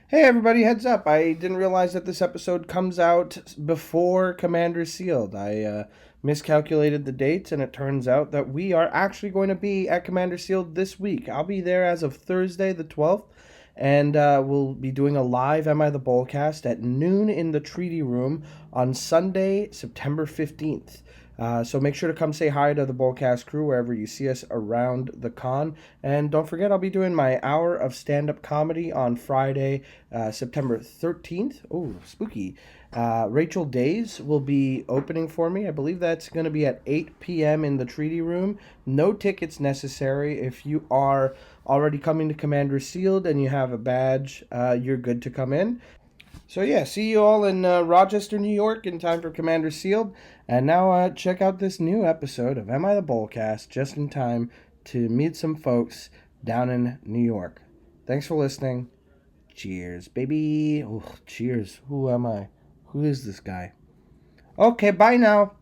Hey everybody, heads up. I didn't realize that this episode comes out before Commander Sealed. I miscalculated the dates, and it turns out that we are actually going to be at Commander Sealed this week. I'll be there as of Thursday the 12th, and we'll be doing a live Am I The Bolcast at noon in the Treaty Room on Sunday, September 15th. So make sure to come say hi to the Bolcast crew wherever you see us around the con. And don't forget, I'll be doing my hour of stand-up comedy on Friday, September 13th. Oh, spooky. Rachel Days will be opening for me. I believe that's going to be at 8 p.m. in the Treaty Room. No tickets necessary. If you are already coming to Commander Sealed and you have a badge, you're good to come in. So yeah, see you all in Rochester, New York in time for Commander Sealed. And now check out this new episode of Am I The Bolcast just in time to meet some folks down in New York. Thanks for listening. Cheers, baby. Oh, cheers. Who am I? Who is this guy? Okay, bye now.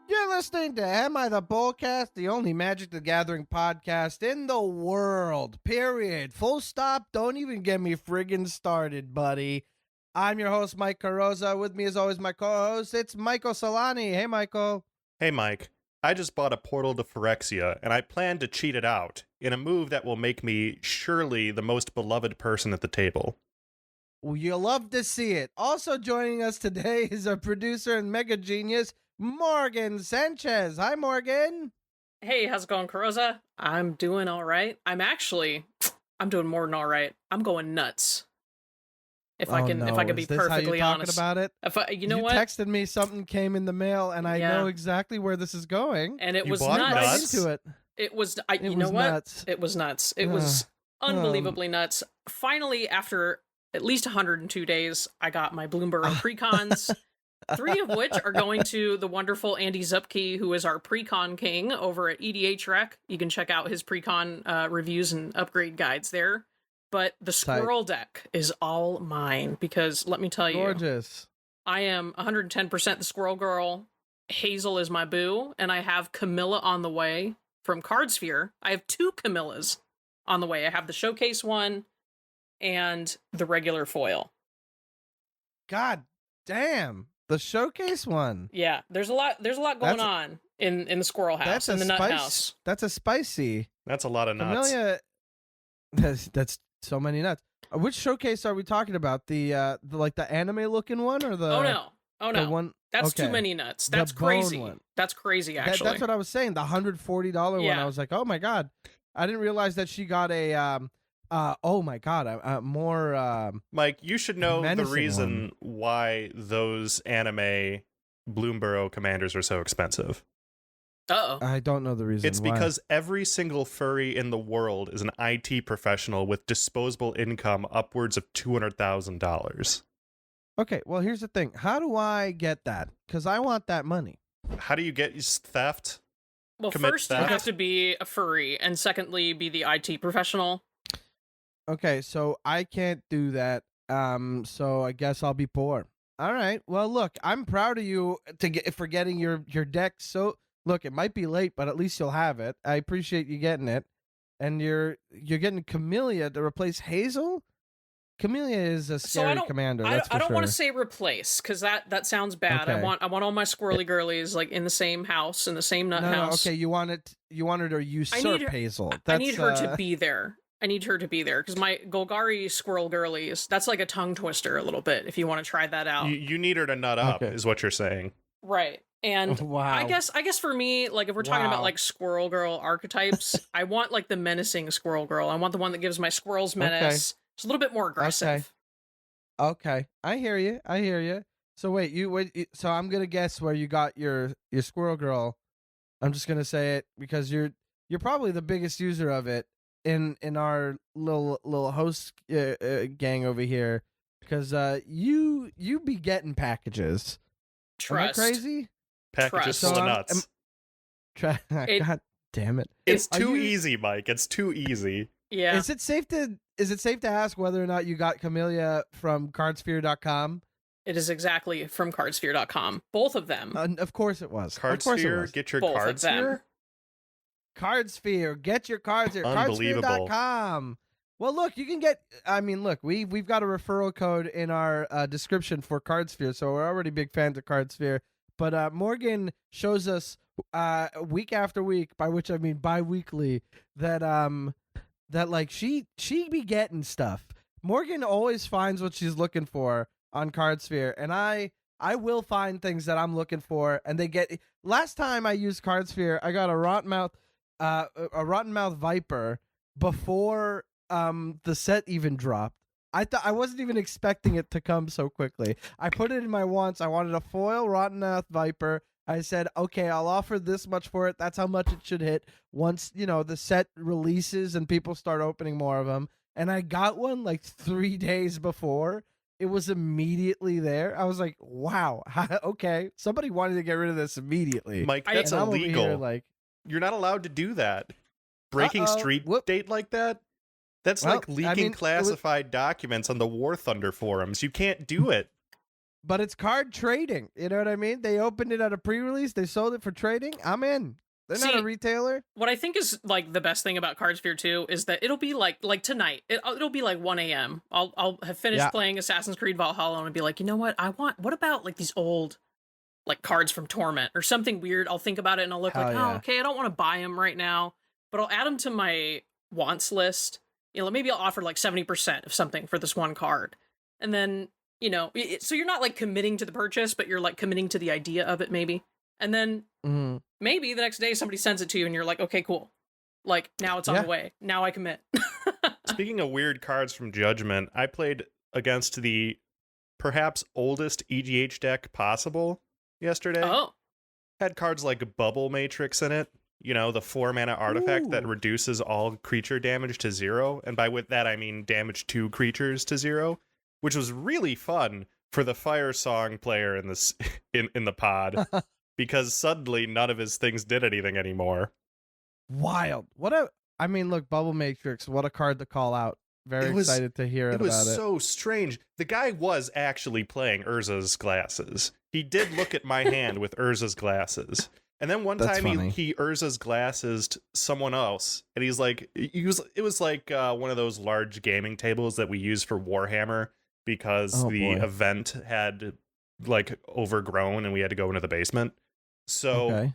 You're listening to Am I The Bolcast, the only Magic the Gathering podcast in the world. Period. Full stop. Don't even get me friggin' started, buddy. I'm your host, Mike Carrozza. With me, as always, my co-host, it's Michael Celani. Hey, Michael. Hey, Mike. I just bought a portal to Phyrexia, and I plan to cheat it out in a move that will make me surely the most beloved person at the table. Well, you'll love to see it. Also joining us today is our producer and mega genius, Morgan Sanchez. Hi, Morgan. Hey, how's it going, Carrozza? I'm doing all right. I'm doing more than all right. I'm going nuts. If I can be perfectly honest about it. You what? Texted me something came in the mail, and I know exactly where this is going. And it was nuts. Right into it. It was. You know what? Nuts. It was nuts. It was unbelievably nuts. Finally, after at least 102 days, I got my Bloomberg precons. 3 of which are going to the wonderful Andy Zupke, who is our precon king over at EDH Rec. You can check out his precon reviews and upgrade guides there. But the squirrel deck is all mine because, let me tell you, gorgeous. I am 110% the squirrel girl. Hazel is my boo, and I have Camilla on the way from Cardsphere. I have 2 Camillas on the way. I have the showcase one and the regular foil. God damn. The showcase one. Yeah, there's a lot going on in the squirrel house and the nut house. That's a spicy. That's a lot of nuts. Camellia, that's so many nuts. Which showcase are we talking about? The anime looking one or the Oh no. One, that's too many nuts. That's crazy. One. That's crazy actually. That's what I was saying. The $140 one. I was like, "Oh my god." I didn't realize that she got a oh my god, more Mike, you should know the reason why those anime Bloomburrow commanders are so expensive. Uh-oh. I don't know the reason. It's because every single furry in the world is an IT professional with disposable income upwards of $200,000. Okay, well, here's the thing. How do I get that? Because I want that money. How do you get theft? Well, first you have to be a furry, and secondly, be the IT professional. Okay, so I can't do that. So I guess I'll be poor. All right. Well, look, I'm proud of you for getting your deck. So look, it might be late, but at least you'll have it. I appreciate you getting it, and you're getting Camellia to replace Hazel. Camellia is a scary commander. That's for I don't sure. want to say replace because that sounds bad. Okay. I want all my squirrely girlies like in the same house, in the same nut house. Okay, you want her to usurp Hazel. I need her to be there. I need her to be there because my Golgari squirrel girlies, that's like a tongue twister a little bit if you want to try that out. You need her to nut up, is what you're saying. Right. And wow. I guess for me, like if we're talking about like squirrel girl archetypes, I want like the menacing squirrel girl. I want the one that gives my squirrels menace. It's a little bit more aggressive. Okay. I hear you. So wait, so I'm going to guess where you got your squirrel girl. I'm just going to say it because you're probably the biggest user of it in our little host gang over here because you be getting packages. Trust. Am I crazy? Packages full of nuts. God damn it! It's too easy, Mike. It's too easy. Yeah. Is it safe to ask whether or not you got Camellia from Cardsphere.com? It is exactly from Cardsphere.com. Both of them. Of course it was. Cardsphere, get your Both of them. Cardsphere? Cardsphere, get your cards here. Unbelievable. Cardsphere.com. Well, look, you can get. I mean, look, we've got a referral code in our description for Cardsphere, so we're already big fans of Cardsphere. But Morgan shows us week after week, by which I mean bi-weekly, that like she be getting stuff. Morgan always finds what she's looking for on Cardsphere, and I will find things that I'm looking for, and they get. Last time I used Cardsphere, I got a rotten mouth viper before the set even dropped. I wasn't even expecting it to come so quickly. I put it in my wants. I wanted a foil rotten mouth viper. I said, okay, I'll offer this much for it. That's how much it should hit once the set releases and people start opening more of them. And I got one like 3 days before. It was immediately there. I was like, wow, okay. Somebody wanted to get rid of this immediately. Mike, that's illegal. Like, you're not allowed to do that. Breaking street date like that? That's like leaking classified documents on the War Thunder forums. You can't do it. But it's card trading. You know what I mean? They opened it at a pre-release. They sold it for trading. I'm in. They're not a retailer. What I think is like the best thing about Cardsphere 2 is that it'll be like tonight. It'll be like 1 a.m. I'll have finished playing Assassin's Creed Valhalla and be like, you know what? What about like these old like cards from Torment or something weird? I'll think about it and I'll look oh, okay, I don't want to buy them right now, but I'll add them to my wants list. Maybe I'll offer like 70% of something for this one card. And then, so you're not like committing to the purchase, but you're like committing to the idea of it maybe. And then maybe the next day somebody sends it to you and you're like, okay, cool. Like now it's on the way. Now I commit. Speaking of weird cards from Judgment, I played against the perhaps oldest EDH deck possible yesterday. Oh. Had cards like Bubble Matrix in it. The 4-mana artifact that reduces all creature damage to 0. And with that, I mean damage to creatures to 0, which was really fun for the Fire Song player in this in the pod, because suddenly none of his things did anything anymore. Wild. Look, Bubble Matrix, what a card to call out. Very excited to hear about it. It was so strange. The guy was actually playing Urza's Glasses. He did look at my hand with Urza's Glasses. And then one time he Urza's Glasses someone else, and he's like, it was like one of those large gaming tables that we use for Warhammer because event had like overgrown and we had to go into the basement. So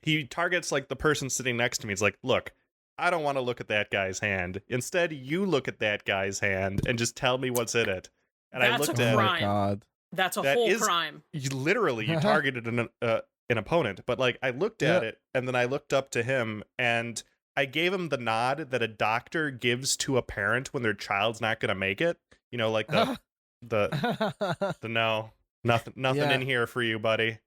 he targets like the person sitting next to me. It's like, look, I don't want to look at that guy's hand. Instead, you look at that guy's hand and just tell me what's in it. And I looked at it. Oh my God. That's a whole crime. You targeted an opponent, but like I looked at it and then I looked up to him and I gave him the nod that a doctor gives to a parent when their child's not going to make it. Like the no, nothing in here for you, buddy.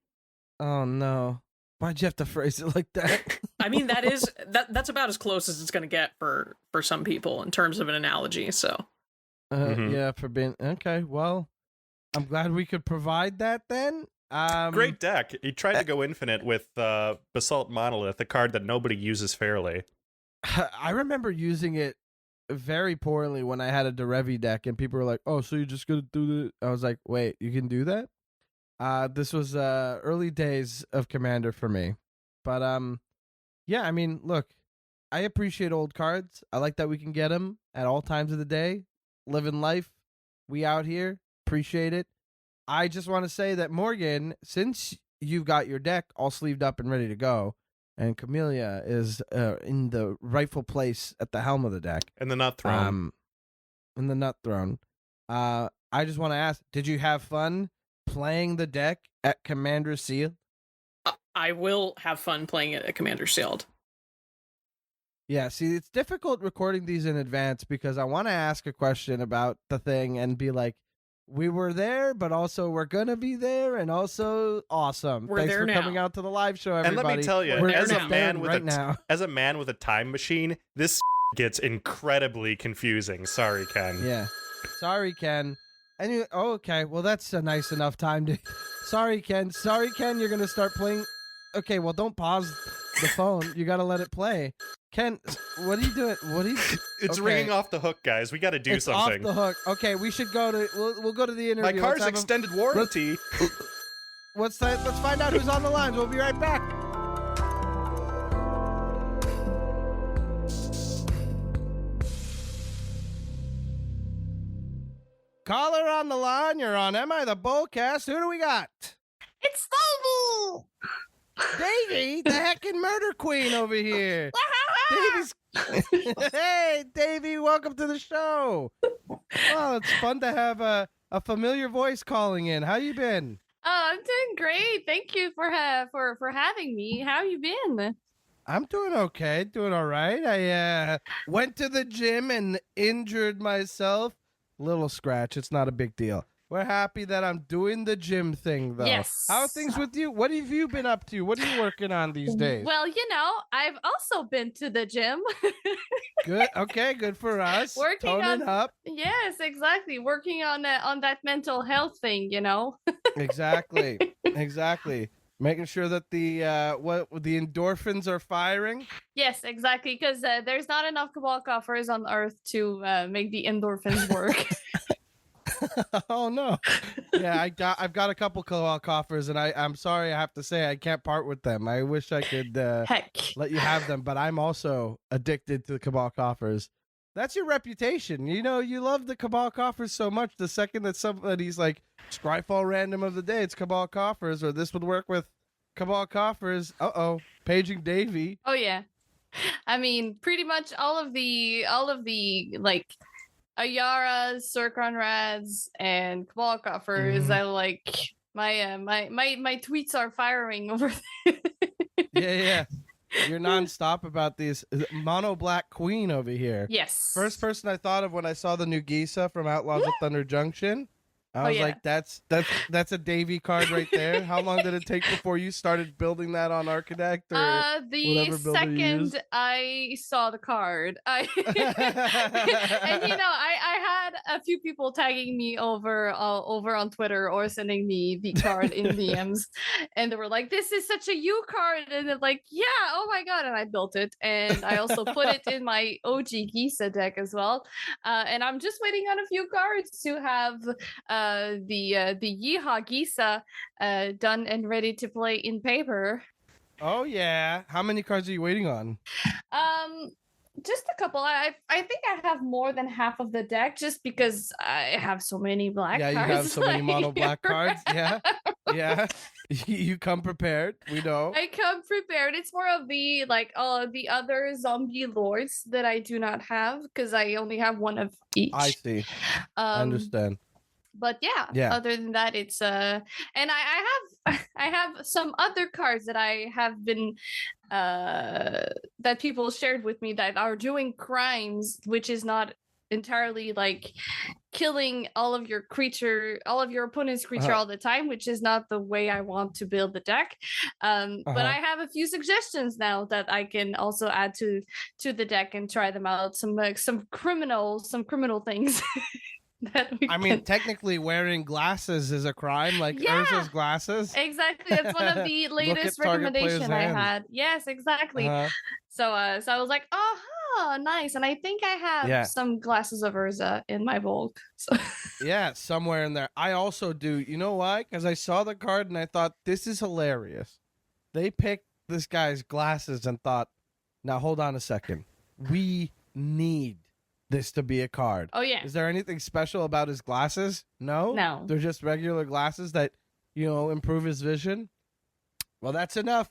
Oh no. Why'd you have to phrase it like that? I mean, that's about as close as it's going to get for some people in terms of an analogy. So yeah, for being okay. Well, I'm glad we could provide that then. Great deck. He tried to go infinite with Basalt Monolith, a card that nobody uses fairly. I remember using it very poorly when I had a Derevi deck, and people were like, "Oh, so you're just gonna do the?" I was like, "Wait, you can do that?" This was early days of Commander for me, but yeah. I mean, look, I appreciate old cards. I like that we can get them at all times of the day. Living life, we out here appreciate it. I just want to say that, Morgan, since you've got your deck all sleeved up and ready to go, and Camellia is in the rightful place at the helm of the deck. And the Nut Throne. In the Nut Throne. I just want to ask, did you have fun playing the deck at Commander Sealed? I will have fun playing it at Commander Sealed. Yeah, see, it's difficult recording these in advance because I want to ask a question about the thing and be like, we were there, but also we're going to be there, and also awesome. We're Thanks there for now. coming out to the live show, everybody. And let me tell you, as a man with a time machine, this gets incredibly confusing. Sorry, Ken. Yeah. Sorry, Ken. And okay, well, that's a nice enough time to... Sorry, Ken, you're going to start playing... Okay, well, don't pause the phone. You got to let it play. Ken, what are you doing? What are you? It's ringing off the hook, guys. We got to do it's something. Off the hook. Okay, we should go to. We'll go to the interview. My car's extended warranty. Let's find out who's on the line. We'll be right back. Caller on the line. You're on Am I The Bolcast? Who do we got? It's Davy! Davy, the Heckin Murder Queen over here. Davy's... Hey, Davy, welcome to the show. Well, it's fun to have a familiar voice calling in. How you been? Oh, I'm doing great. Thank you for having me. How you been? I'm doing okay, doing all right. I went to the gym and injured myself. Little scratch. It's not a big deal. We're happy that I'm doing the gym thing, though. Yes. How are things with you? What have you been up to? What are you working on these days? Well, I've also been to the gym. Good. Okay, good for us. Toning up. Yes, exactly. Working on that mental health thing, Exactly. Making sure that the endorphins are firing. Yes, exactly. Because there's not enough cabal coffers on Earth to make the endorphins work. Oh no! Yeah, I've got a couple cabal coffers, and I'm sorry, I have to say I can't part with them. I wish I could let you have them, but I'm also addicted to the cabal coffers. That's your reputation. You love the cabal coffers so much. The second that somebody's like Scryfall random of the day, it's cabal coffers, or this would work with cabal coffers. Paging Davy. Oh yeah, I mean, pretty much all of the like Ayaras, Circonrads, and cabal coffers. Mm-hmm. I like my tweets are firing over there. Yeah. You're nonstop about these. Mono Black Queen over here. Yes. First person I thought of when I saw the new Gisa from Outlaws of Thunder Junction. I was like, that's a Davy card right there. How long did it take before you started building that on Architect or the second I saw the card, and I had a few people tagging me over on Twitter or sending me the card in DMs, and they were like, "This is such a you card," and they're like, "Yeah, oh my god!" And I built it, and I also put it in my OG Gisa deck as well, and I'm just waiting on a few cards to have the Yeehaw Gisa done and ready to play in paper. Oh yeah. How many cards are you waiting on? Just a couple. I think I have more than half of the deck just because I have so many black cards. Yeah, you have so many mono black cards. Yeah. You come prepared. We know. I come prepared. It's more of the the other zombie lords that I do not have because I only have one of each. I see. I understand. But yeah, other than that, it's and I have some other cards that I have been that people shared with me that are doing crimes, which is not entirely like killing all of your opponent's creature all the time, which is not the way I want to build the deck. But I have a few suggestions now that I can also add to the deck and try them out. Some criminal things. Technically wearing glasses is a crime, like Urza's glasses. Exactly. That's one of the latest recommendations I had. Yes, exactly. So I was like, nice. And I think I have some glasses of Urza in my bulk. So. Yeah, somewhere in there. I also do. You know why? Because I saw the card and I thought, this is hilarious. They picked this guy's glasses and thought, now hold on a second. We need this to be a card. Oh yeah. Is there anything special about his glasses? No. They're just regular glasses that, improve his vision. Well, that's enough.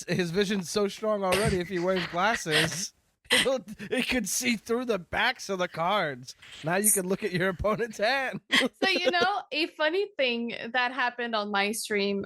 His vision's so strong already. If he wears glasses, it could see through the backs of the cards. Now you can look at your opponent's hand. So a funny thing that happened on my stream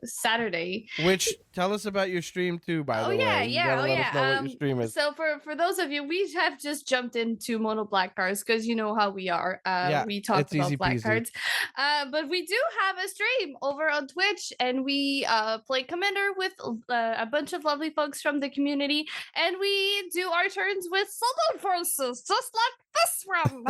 Saturday. Which tell us about your stream too, by the way. Let us know what your stream is. So for those of you, we have just jumped into mono black cards because you know how we are. We talked about black peasy. Cards. But we do have a stream over on Twitch, and we play Commander with a bunch of lovely folks from the community, and we do our turns with southern voices, just like this one.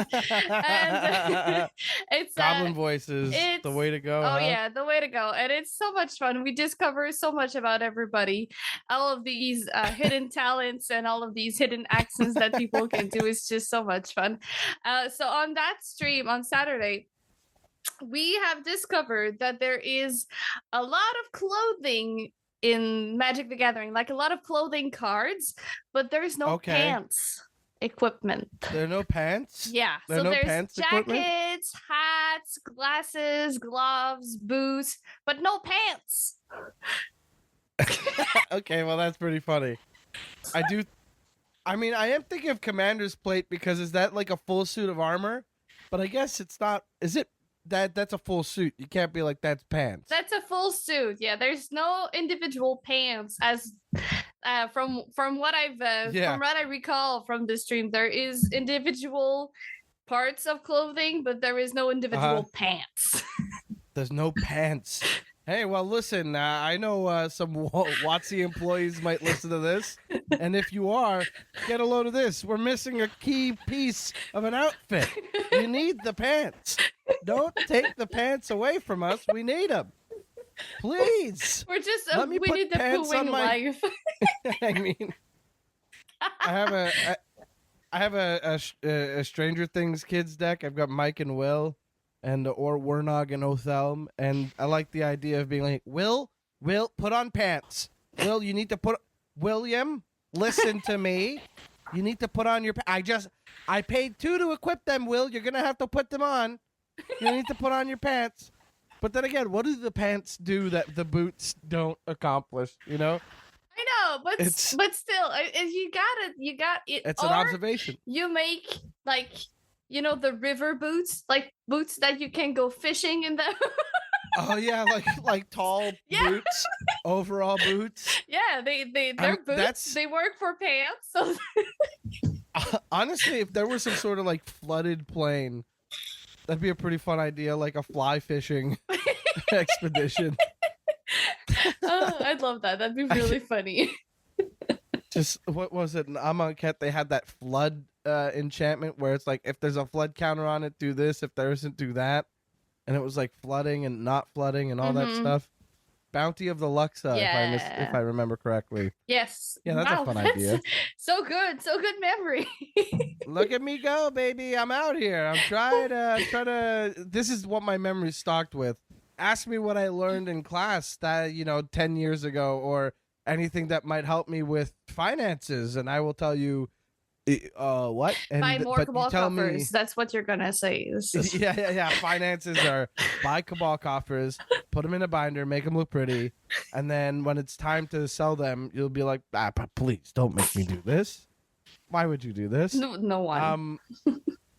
And it's goblin voices, the way to go. Oh yeah, the way to go. And it's so much fun. We discover so much about everybody. All of these hidden talents and all of these hidden accents that people can do is just so much fun. So on that stream on Saturday, we have discovered that there is a lot of clothing in Magic the Gathering, like a lot of clothing cards, but there's no pants equipment. There are no pants? Yeah. So there's pants jackets, equipment? hats, glasses, gloves, boots, but no pants. Okay, well, that's pretty funny. I am thinking of Commander's Plate because is that like a full suit of armor? But I guess it's not. Is it? That's a full suit. You can't be like that's pants. That's a full suit. Yeah, there's no individual pants as from what from what I recall from the stream. There is individual parts of clothing, but there is no individual pants. There's no pants. Hey, well, listen, I know some WotC employees might listen to this, and if you are, get a load of this. We're missing a key piece of an outfit. You need the pants. Don't take the pants away from us. We need them. Please. We're just we need the pooing life. I mean, I have a Stranger Things kids deck. I've got Mike and Will. And or Wernog and Othelm, and I like the idea of being like, Will, put on pants. Will, you need to put. William, listen to me. You need to put on your. I paid $2 to equip them. Will, you're gonna have to put them on. You need to put on your pants. But then again, what do the pants do that the boots don't accomplish? You know. I know, but still, you got it. It's an observation. You make like. You know, the river boots, like boots that you can go fishing in them. Oh yeah, like tall boots, overall boots. Yeah, they're boots. They work for pants. So honestly, if there was some sort of like flooded plain, that'd be a pretty fun idea, like a fly fishing expedition. Oh, I'd love that. That'd be really funny. Just what was it? In Amonkhet, they had that flood enchantment where it's like if there's a flood counter on it, do this. If there isn't, do that. And it was like flooding and not flooding and all that stuff. Bounty of the Luxa, if I remember correctly. Yes. Yeah, that's a fun idea. So good memory. Look at me go, baby! I'm out here. I'm trying to. This is what my memory's stocked with. Ask me what I learned in class that 10 years ago, or anything that might help me with finances, and I will tell you what. And buy more Cabal coffers. That's what you're gonna say. Yeah. Finances are buy Cabal coffers, put them in a binder, make them look pretty, and then when it's time to sell them, you'll be like, please don't make me do this. Why would you do this? No one.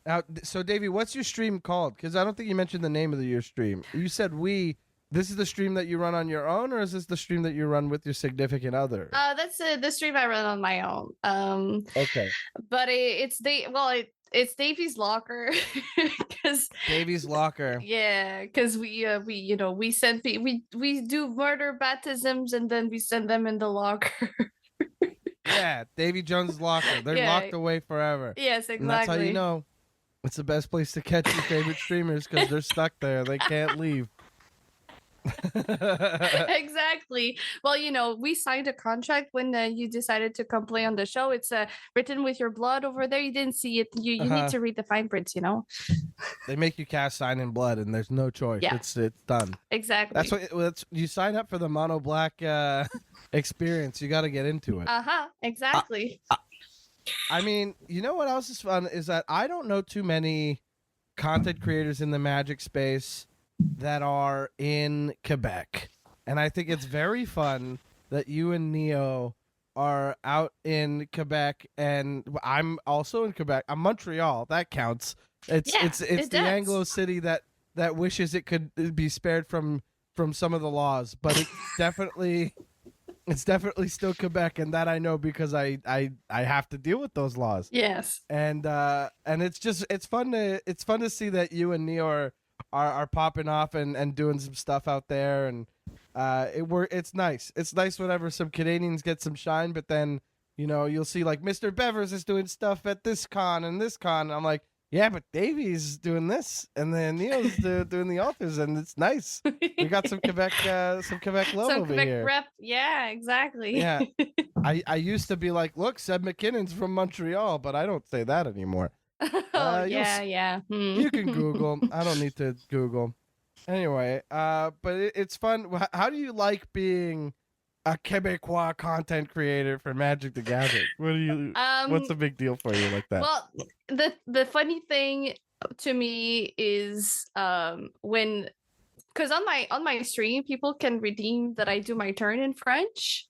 Now, so Davey, what's your stream called? Because I don't think you mentioned the name of your stream. You said This is the stream that you run on your own, or is this the stream that you run with your significant other? That's the stream I run on my own. Okay. But it's Davy's Locker, because Davy's Locker. Yeah, because we send we do murder baptisms and then we send them in the locker. Yeah, Davy Jones' Locker. They're locked away forever. Yes, exactly. And that's how you know it's the best place to catch your favorite streamers, because they're stuck there. They can't leave. Exactly. Well, we signed a contract when you decided to come play on the show. It's written with your blood over there. You didn't see it. You need to read the fine print. They make you cast sign in blood, and there's no choice. Yeah. It's done. Exactly. That's you sign up for the mono black experience. You got to get into it. Exactly. I mean, you know what else is fun is that I don't know too many content creators in the Magic space that are in Quebec, and I think it's very fun that you and Neo are out in Quebec, and I'm also in Quebec. I'm Montreal. That counts. It's the Anglo city that wishes it could be spared from some of the laws, but it's definitely still Quebec, and that I know because I have to deal with those laws. Yes. And it's fun to see that you and Neo are popping off and doing some stuff out there, and it's nice. It's nice whenever some Canadians get some shine, but then you know, you'll see like Mr. Bevers is doing stuff at this con and this con. I'm like, yeah, but Davy's doing this, and then Neil's doing the authors, and it's nice. We got some Quebec love over Quebec here. rep. Yeah, exactly. Yeah, I used to be like, look, Seb McKinnon's from Montreal, but I don't say that anymore. Yeah. You can Google. I don't need to Google. Anyway, but it's fun. How do you like being a Quebecois content creator for Magic the Gathering? What's the big deal for you like that? Well, the funny thing to me is when, because on my stream people can redeem that I do my turn in French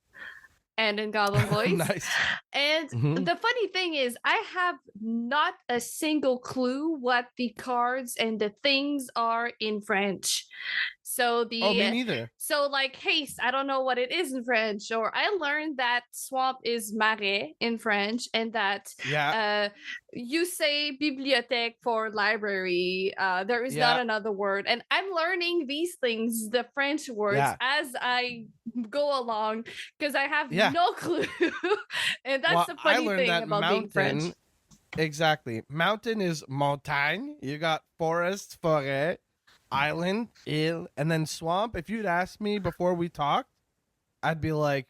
and in goblin-voiced. Nice. And the funny thing is I have not a single clue what the cards and the things are in French. So me neither. So like haste, I don't know what it is in French. Or I learned that swamp is marais in French, and that you say bibliothèque for library. There is not another word, and I'm learning these things, the French words, as I go along, because I have no clue. And that's the funny thing about being French. Exactly. Mountain is montagne. You got forest, forêt. Island, île, and then swamp. If you'd asked me before we talked, I'd be like,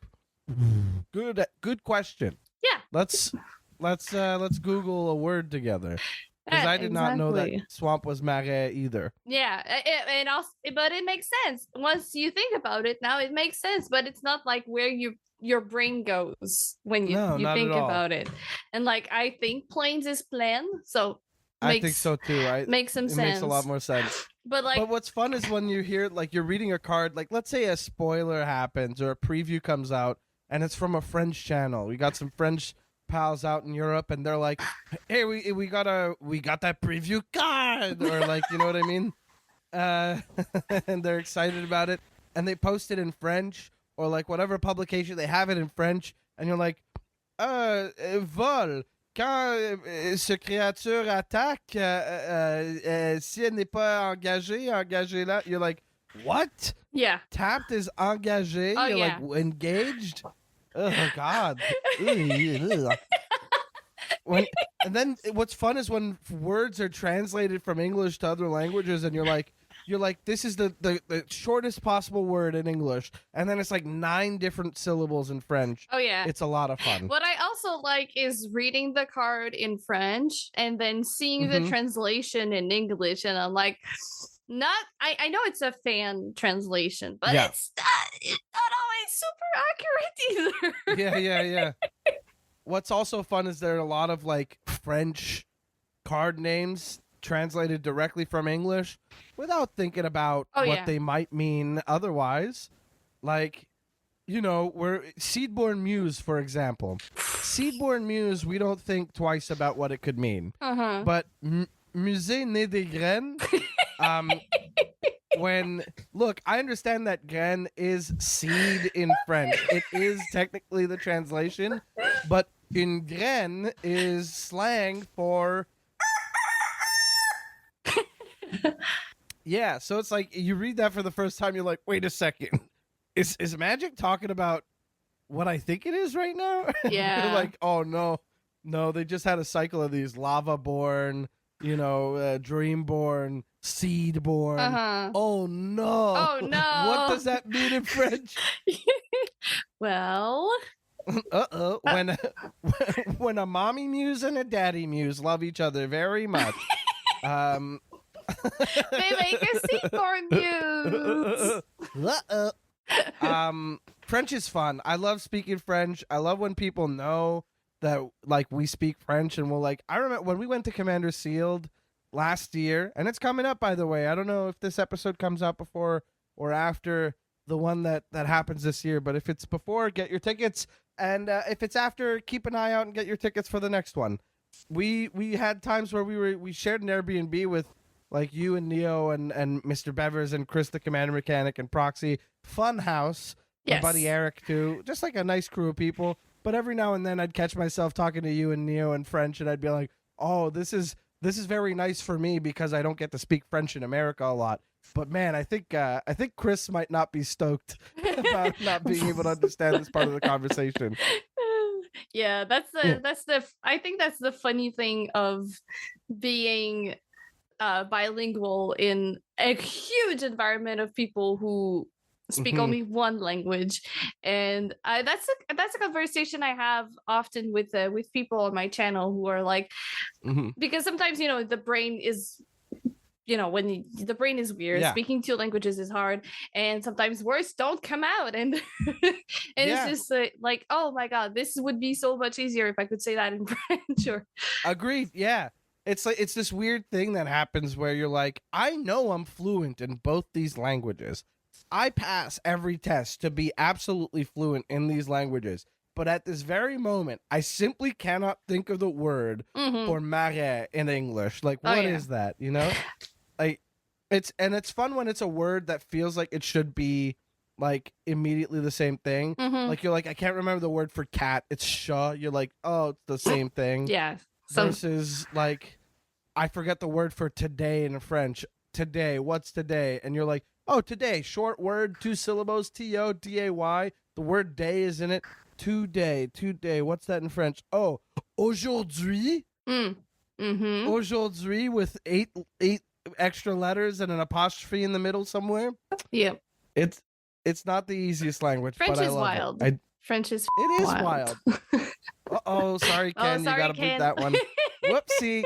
good question. Yeah. Let's Google a word together, because I did not know that swamp was marais either. Yeah, but it makes sense once you think about it. Now it makes sense, but it's not like where your brain goes when you think about it. And like I think plains is plain, so I think so too. Makes some sense. It makes a lot more sense. But what's fun is when you hear, like, you're reading a card, like, let's say a spoiler happens or a preview comes out and it's from a French channel. We got some French pals out in Europe and they're like, hey, we got that preview card, or like, you know what I mean? And they're excited about it and they post it in French, or like whatever publication, they have it in French, and you're like, vol. Quand ce créature attaque, si elle n'est pas engagée là, you're like, what? Yeah. Tapped is engagé. Oh, you're yeah. like engaged. Oh God. And then what's fun is when words are translated from English to other languages, and you're like, this is the shortest possible word in English, and then it's like 9 different syllables in French. Oh yeah, it's a lot of fun. What I also like is reading the card in French and then seeing the translation in English, and I'm like, I know it's a fan translation, but it's not always super accurate either. Yeah. What's also fun is there are a lot of like French card names translated directly from English without thinking about what they might mean otherwise. Like, you know, we're Seedborn Muse, for example. Seedborn Muse, we don't think twice about what it could mean. But Musée Né des Graines, look, I understand that graine is seed in French. It is technically the translation, but une graine is slang for yeah, so it's like you read that for the first time, you're like, wait a second, is Magic talking about what I think it is right now? Yeah. You're like, oh no, they just had a cycle of these: Lavaborn, you know, Dreamborn, Seedborn. Oh no, what does that mean in French? Well, when a mommy muse and a daddy muse love each other very much, they make a Seedborn muse. French is fun. I love speaking French. I love when people know that like we speak French, and we'll like, I remember when we went to Commander Sealed last year, and it's coming up, by the way. I don't know if this episode comes out before or after the one that happens this year, but if it's before, get your tickets, and if it's after, keep an eye out and get your tickets for the next one. We had times where we shared an Airbnb with like you and Neo and Mr. Bevers and Chris the Commander Mechanic and Proxy. Fun house. My buddy Eric too. Just like a nice crew of people. But every now and then I'd catch myself talking to you and Neo in French, and I'd be like, oh, this is very nice for me because I don't get to speak French in America a lot. But man, I think Chris might not be stoked about not being able to understand this part of the conversation. Yeah, I think that's the funny thing of being bilingual in a huge environment of people who speak only one language, and that's a conversation I have often with people on my channel who are like, because sometimes the brain is, when the brain is weird, speaking two languages is hard, and sometimes words don't come out, and it's just like, oh my god, this would be so much easier if I could say that in French. Or agreed. Yeah, it's like it's this weird thing that happens where you're like, I know I'm fluent in both these languages. I pass every test to be absolutely fluent in these languages. But at this very moment, I simply cannot think of the word for marais in English. Like, what is that? Like, it's fun when it's a word that feels like it should be like immediately the same thing. Like, you're like, I can't remember the word for cat. It's sha. You're like, oh, it's the same thing. Yeah. Versus like, I forget the word for today in French. Today, what's today? And you're like, oh, today, short word, 2 syllables, T-O-D-A-Y. The word day is in it. Today. What's that in French? Oh, aujourd'hui. Aujourd'hui with eight extra letters and an apostrophe in the middle somewhere. Yep. It's not the easiest language. French but I is love wild. It. French is It is wild. Uh-oh, sorry, Ken. Sorry, you gotta Ken. bleep that one. Whoopsie.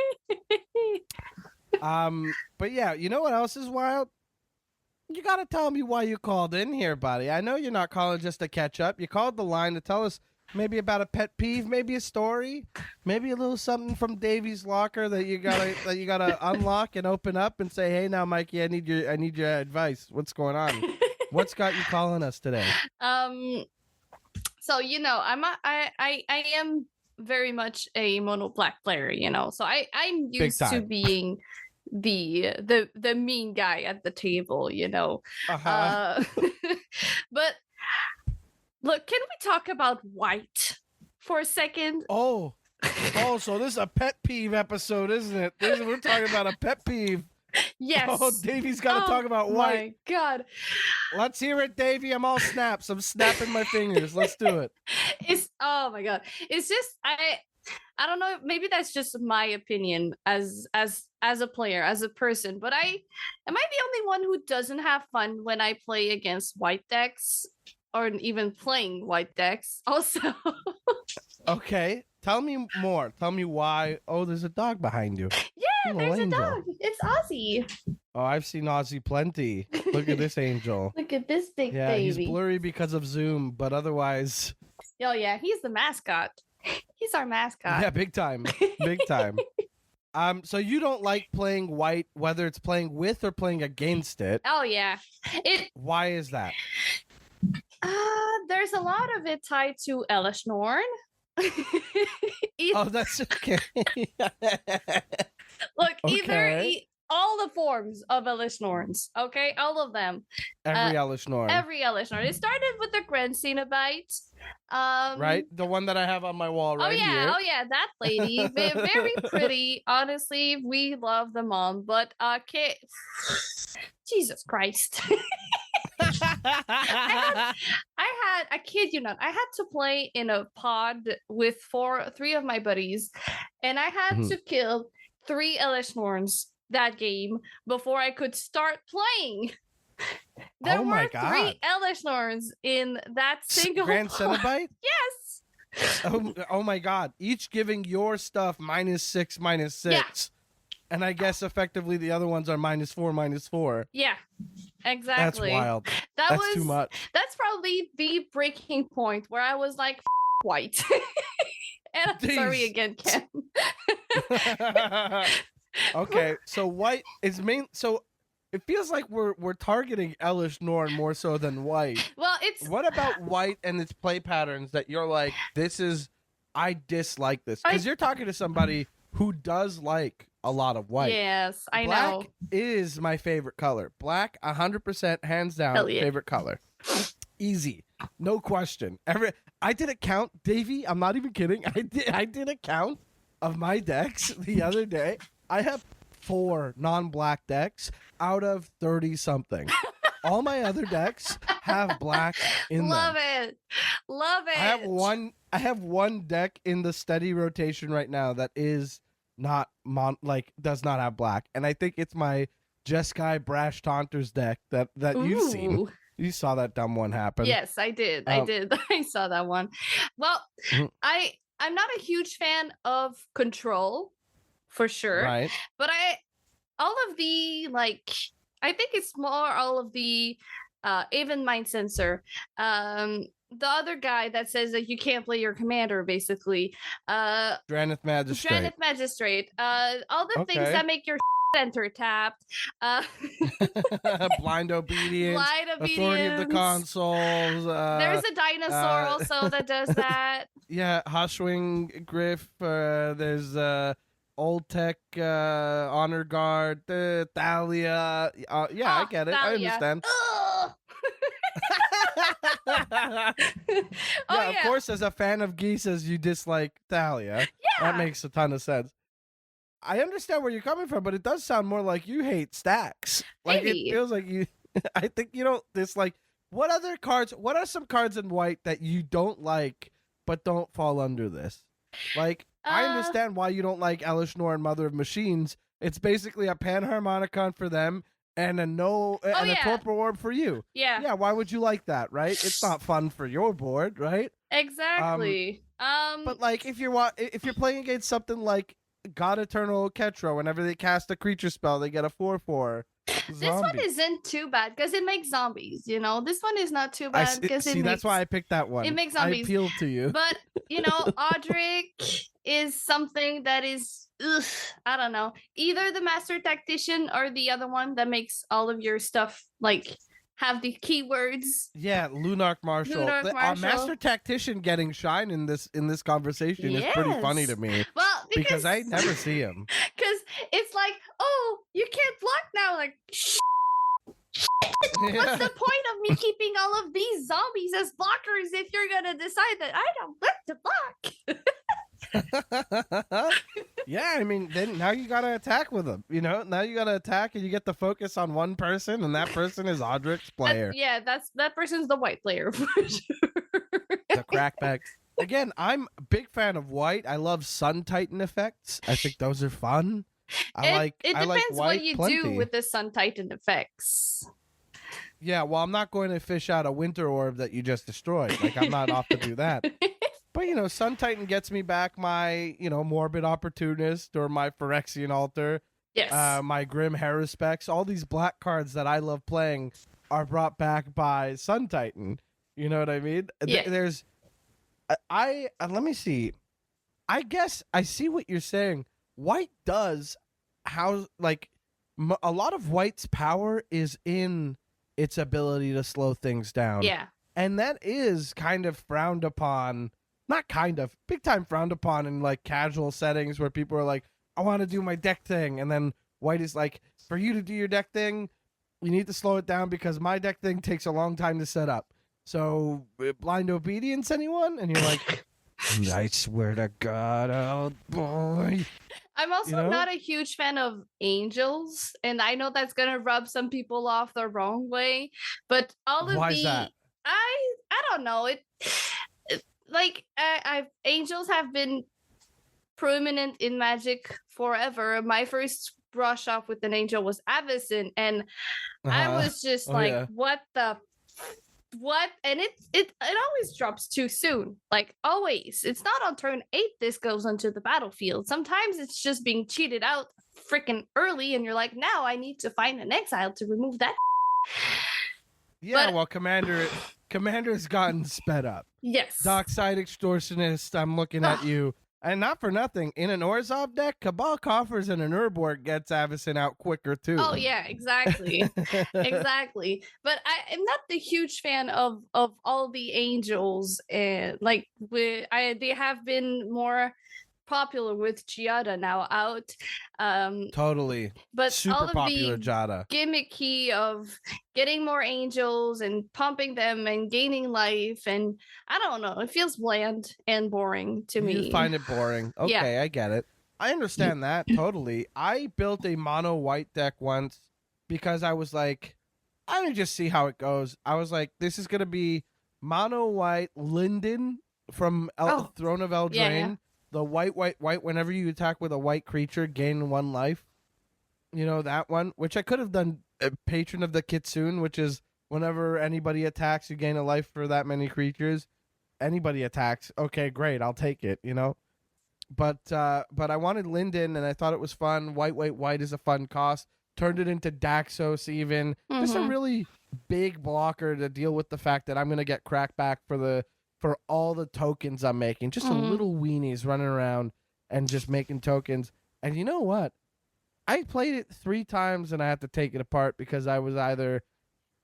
But yeah, you know what else is wild? You gotta tell me why you called in here, buddy. I know you're not calling just to catch up. You called the line to tell us maybe about a pet peeve, maybe a story, maybe a little something from Davy's locker that you gotta unlock and open up and say, hey, now, Mikey, I need your advice. What's going on? What's got you calling us today? So I am very much a mono black player, so I'm used to being the mean guy at the table, but look, can we talk about white for a second? So this is a pet peeve episode, isn't it? We're talking about a pet peeve. Yes. Oh, Davy's got to talk about white. My God. Let's hear it, Davy. I'm all snaps. I'm snapping my fingers. Let's do it. Oh my God. It's just I don't know. Maybe that's just my opinion as a player, as a person. But am I the only one who doesn't have fun when I play against white decks, or even playing white decks? Also. Okay. Tell me more. Tell me why. Oh, there's a dog behind you. Yeah, there's a dog. It's Ozzy. Oh, I've seen Ozzy plenty. Look at this angel. Look at this big baby. Yeah, he's blurry because of Zoom, but otherwise. Oh yeah, he's the mascot. He's our mascot. Yeah, big time. Big time. So you don't like playing white, whether it's playing with or playing against it. Oh yeah. Why is that? There's a lot of it tied to Elesh Norn. Oh, that's okay. Look, either all the forms of Elesh Norns, okay? All of them. Every Elesh Norn. Every Elesh Norn. It started with the Grand Cenobite. Right? The one that I have on my wall right here. Oh yeah, that lady. Very pretty. Honestly, we love them all. But Jesus Christ. I kid you not, I had to play in a pod with three of my buddies, and I had to kill 3 Elesh Norns that game before I could start playing. There were 3 Elesh Norns in that single Grand Cenobite? Yes. Oh my God. Each giving your stuff -6/-6. Yeah. And I guess effectively the other ones are -4/-4. Yeah, exactly. That's wild. That's too much. That's probably the breaking point where I was like, white. And I'm sorry again, Ken. Okay, so white is so it feels like we're targeting Elesh Norn more so than white. Well, what about white and its play patterns that you're like, I dislike this? Because you're talking to somebody who does like a lot of white. Yes, I know. Black is my favorite color. Black, 100%, hands down, favorite color. Easy, no question. I did a count, Davey. I'm not even kidding. I did a count of my decks the other day. I have 4 non-black decks out of 30 something. All my other decks have black in them. Love it. I have one I have one deck in the steady rotation right now that is not does not have black, and I think it's my Jeskai Brash Taunters deck that you've seen. You saw that dumb one happen. Yes, I did. I did. I saw that one. Well, I'm not a huge fan of control, for sure. Right. But all of the I think it's more all of the even mind sensor. The other guy that says that you can't play your commander, basically. Drannith Magistrate. All the things that make your center tapped. Blind Obedience. Authority of the Consuls. There's a Dinosaur also that does that. Yeah, Hushwing Griff. There's Old Tech, Honor Guard, Thalia. I get it. Thalia. I understand. Of course, as a fan of Geese's, you dislike Thalia. Yeah. That makes a ton of sense. I understand where you're coming from, but it does sound more like you hate stacks. Like, it feels like you... I think you don't dislike... What other cards... What are some cards in white that you don't like, but don't fall under this? Like, I understand why you don't like Elesh Norn, Mother of Machines. It's basically a Panharmonicon for them and a Torpor Orb for you. Yeah. Yeah, why would you like that, right? It's not fun for your board, right? Exactly. But like if you're playing against something like God Eternal Ketro, whenever they cast a creature spell, they get a 4/4. This one isn't too bad because it makes zombies, you know? This one is not too bad because that's why I picked that one. It makes zombies. I appealed to you. But, you know, Audric is something that is, I don't know, either the Master Tactician or the other one that makes all of your stuff, like, have the keywords. Yeah, Lunarch Marshal. Our Master Tactician getting shine in this conversation is pretty funny to me. Well, because I never see him. Because it's like, oh, you can't block now. Like, what's the point of me keeping all of these zombies as blockers if you're gonna decide that I don't want to block? Yeah, I mean, then now you gotta attack with them. You know, now you gotta attack, and you get to focus on one person, and that person is Audric's player. That person's the white player for sure. The crackback. Again, I'm a big fan of white. I love Sun Titan effects. I think those are fun. It depends what you plenty. do with the Sun Titan effects. Yeah, well, I'm not going to fish out a Winter Orb that you just destroyed. Like, I'm not off to do that. But, you know, Sun Titan gets me back my, you know, Morbid Opportunist or my Phyrexian Altar. Yes. My Grim Haruspex. All these black cards that I love playing are brought back by Sun Titan. You know what I mean? Yeah. There's... let me see. I guess I see what you're saying. White does a lot of white's power is in its ability to slow things down. Yeah. And that is kind of frowned upon, not kind of, big time frowned upon in like casual settings where people are like, I want to do my deck thing. And then white is like, for you to do your deck thing, you need to slow it down because my deck thing takes a long time to set up. So, blind obedience, anyone? And you're like, I swear to God, oh boy. I'm also not a huge fan of angels, and I know that's gonna rub some people off the wrong way. But Why is that? I don't know. Angels have been prominent in Magic forever. My first brush off with an angel was Avacyn, and I was just what the. What? And it always drops too soon. Like, always. It's not on turn 8 this goes onto the battlefield. Sometimes it's just being cheated out freaking early, and you're like, now I need to find an exile to remove that. Yeah, well, Commander's gotten sped up. Yes. Dockside Extortionist, I'm looking at you. And not for nothing, in an Orzhov deck, Cabal Coffers and an Urborg gets Avacyn out quicker, too. Oh, yeah, exactly. Exactly. But I'm not the huge fan of all the angels. And they have been more popular with Giada now out. Totally. But super all of popular the Giada gimmicky of getting more angels and pumping them and gaining life, and I don't know, it feels bland and boring to me. You find it boring. Okay, yeah. I get it. I understand that totally. I built a mono white deck once because I was like, I want to just see how it goes. I was like, this is gonna be mono white Linden from Throne of Eldraine. Yeah. The white. Whenever you attack with a white creature, gain 1 life. You know that one, which I could have done. Patron of the Kitsune, which is whenever anybody attacks, you gain a life for that many creatures. Anybody attacks, okay, great, I'll take it. You know, but I wanted Linden, and I thought it was fun. White is a fun cost. Turned it into Daxos even. Just a really big blocker to deal with the fact that I'm gonna get crackback for all the tokens I'm making. Just a little weenies running around and just making tokens. And you know what? I played it 3 times and I had to take it apart because I was either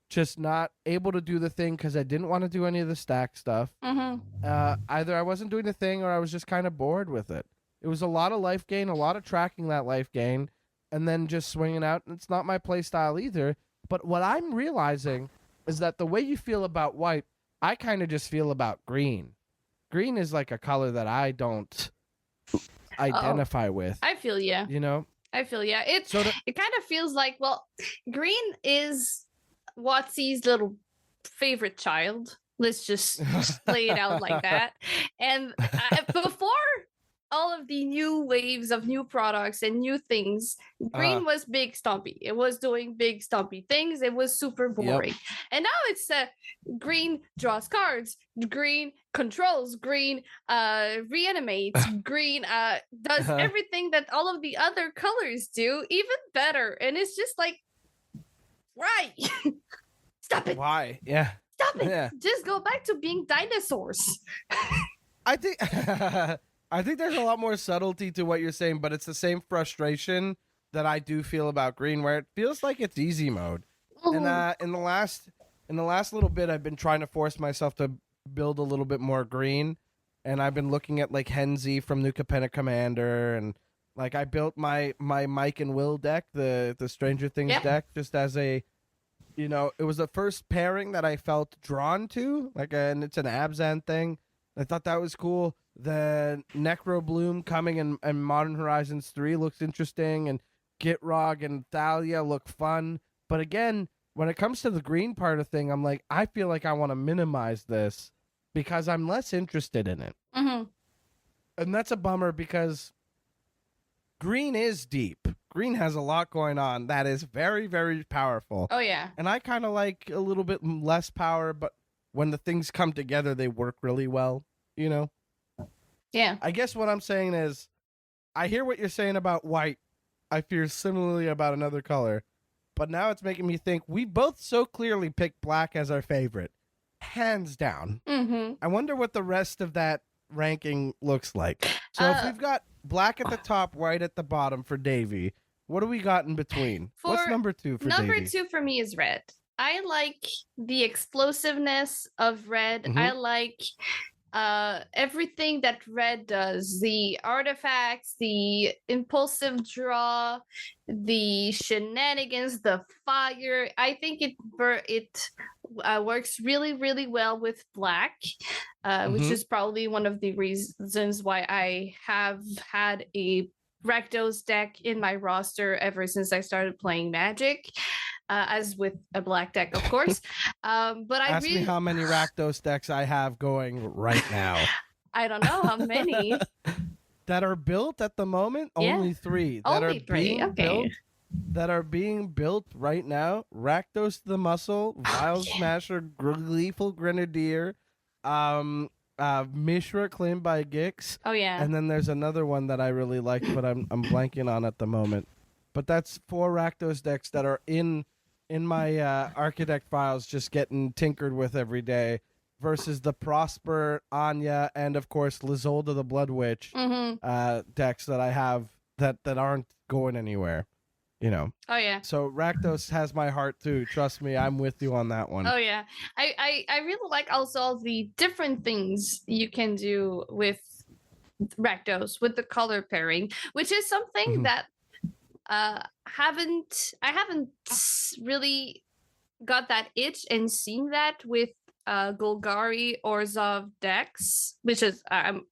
just not able to do the thing because I didn't want to do any of the stack stuff. Either I wasn't doing the thing or I was just kind of bored with it. It was a lot of life gain, a lot of tracking that life gain, and then just swinging out. And it's not my play style either. But what I'm realizing is that the way you feel about white, I kind of just feel about green. Green is like a color that I don't identify with. I feel you. You know? I feel yeah. It kind of feels like, well, green is Watsy's little favorite child. Let's just lay it out like that. And before all of the new waves of new products and new things, green was big stumpy. It was doing big stumpy things. It was super boring. And now it's green draws cards, green controls, green reanimates, green does everything that all of the other colors do, even better. And it's just like, right. Stop it. Why? Yeah. Stop it. Yeah. Just go back to being dinosaurs. I think I think there's a lot more subtlety to what you're saying, but it's the same frustration that I do feel about green, where it feels like it's easy mode. And in the last little bit, I've been trying to force myself to build a little bit more green, and I've been looking at like Henzi from New Capenna Commander, and like I built my Mike and Will deck, the Stranger Things deck, just as a, you know, it was the first pairing that I felt drawn to, like, and it's an Abzan thing. I thought that was cool. The Necro Bloom coming in Modern Horizons 3 looks interesting, and Gitrog and Thalia look fun. But again, when it comes to the green part of thing, I'm like, I feel like I want to minimize this because I'm less interested in it. And that's a bummer because green is deep. Green has a lot going on that is very, very powerful. Oh, yeah. And I kind of like a little bit less power, but when the things come together, they work really well, you know? Yeah. I guess what I'm saying is, I hear what you're saying about white. I feel similarly about another color. But now it's making me think we both so clearly picked black as our favorite. Hands down. I wonder what the rest of that ranking looks like. So if we've got black at the top, white at the bottom for Davy, what do we got in between? What's number 2 for Davy? Number 2 for me is red. I like the explosiveness of red. I like everything that red does, the artifacts, the impulsive draw, the shenanigans, the fire. I think it works really, really well with black, which is probably one of the reasons why I have had a Rakdos deck in my roster ever since I started playing Magic. As with a black deck, of course. But Ask me how many Rakdos decks I have going right now. I don't know how many. That are built at the moment? Yeah. Only 3. Only 3, okay. That are being built right now. Rakdos the Muscle, Vile Smasher, Gleeful Grenadier, Mishra claimed by Gix. Oh, yeah. And then there's another one that I really like, but I'm blanking on at the moment. But that's 4 Rakdos decks that are in my Architect files, just getting tinkered with every day, versus the Prosper, Anya, and of course Lizolda the Blood Witch decks that I have that aren't going anywhere, you know. Oh yeah. So Rakdos has my heart too. Trust me, I'm with you on that one. Oh yeah. I really like also all the different things you can do with Rakdos with the color pairing, which is something that I haven't really got that itch and seen that with Golgari Orzhov decks, which is I'm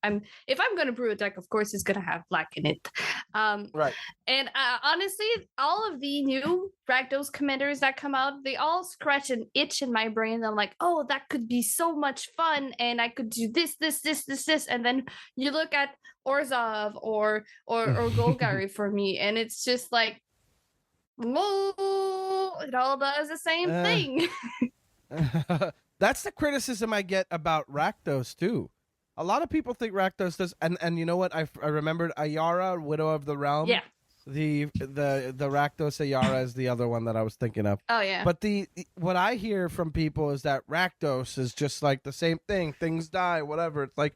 if I'm gonna brew a deck, of course it's gonna have black in it. Right. And honestly, all of the new Rakdos commanders that come out, they all scratch an itch in my brain. I'm like, oh, that could be so much fun, and I could do this, and then you look at Orzhov or Golgari for me, and it's just like, whoa, it all does the same thing. That's the criticism I get about Rakdos too. A lot of people think Rakdos does, and you know what? I remembered Ayara, Widow of the Realm. Yeah. The Rakdos Ayara is the other one that I was thinking of. Oh yeah. But what I hear from people is that Rakdos is just like the same thing. Things die, whatever. It's like,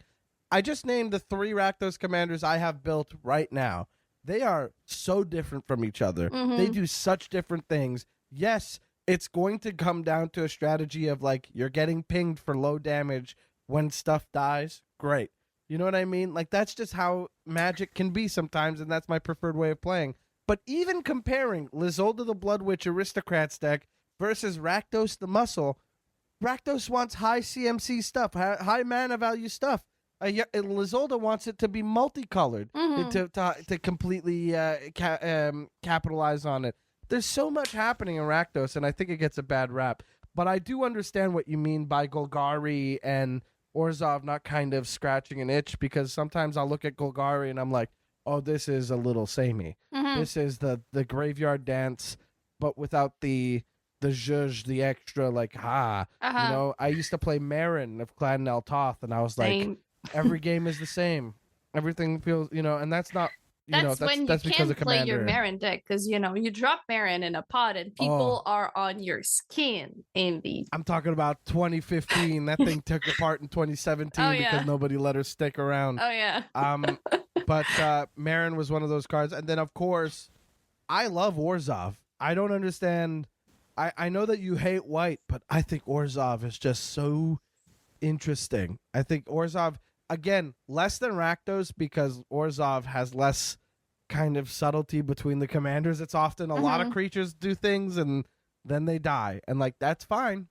I just named the 3 Rakdos commanders I have built right now. They are so different from each other. Mm-hmm. They do such different things. Yes, it's going to come down to a strategy of like, you're getting pinged for low damage when stuff dies. Great. You know what I mean? Like, that's just how Magic can be sometimes, and that's my preferred way of playing. But even comparing Lizolda the Blood Witch Aristocrats deck versus Rakdos the Muscle, Rakdos wants high CMC stuff, high mana value stuff. Lizolda wants it to be multicolored, to completely capitalize on it. There's so much happening in Rakdos, and I think it gets a bad rap. But I do understand what you mean by Golgari and Orzhov not kind of scratching an itch, because sometimes I'll look at Golgari and I'm like, oh, this is a little samey. Mm-hmm. This is the graveyard dance, but without the zhuzh, the extra, like, you know, I used to play Marin of Clan Toth, and I was like, every game is the same. Everything feels, you know, and that's not, that's when you can't play your Marin deck, because, you know, you drop Marin in a pot and people are on your skin. I'm talking about 2015. That thing took apart in 2017 because nobody let her stick around. Oh, yeah. But Marin was one of those cards. And then, of course, I love Orzhov. I don't understand. I know that you hate white, but I think Orzhov is just so interesting. I think Orzhov, again, less than Rakdos, because Orzhov has less kind of subtlety between the commanders. It's often a lot of creatures do things and then they die. And, like, that's fine.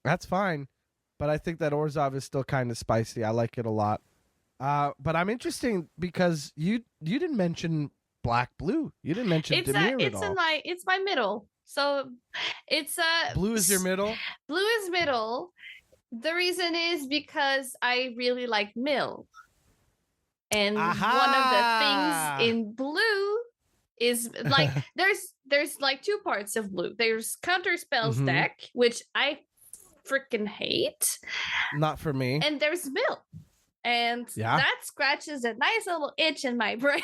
That's fine. But I think that Orzhov is still kind of spicy. I like it a lot. But I'm interested because you didn't mention black-blue. You didn't mention Dimir at all. It's my middle. So it's blue is your middle? Blue is middle. The reason is because I really like Mill. And one of the things in blue is like there's like 2 parts of blue. There's counter spells deck, which I freaking hate. Not for me. And there's Mill. And that scratches a nice little itch in my brain.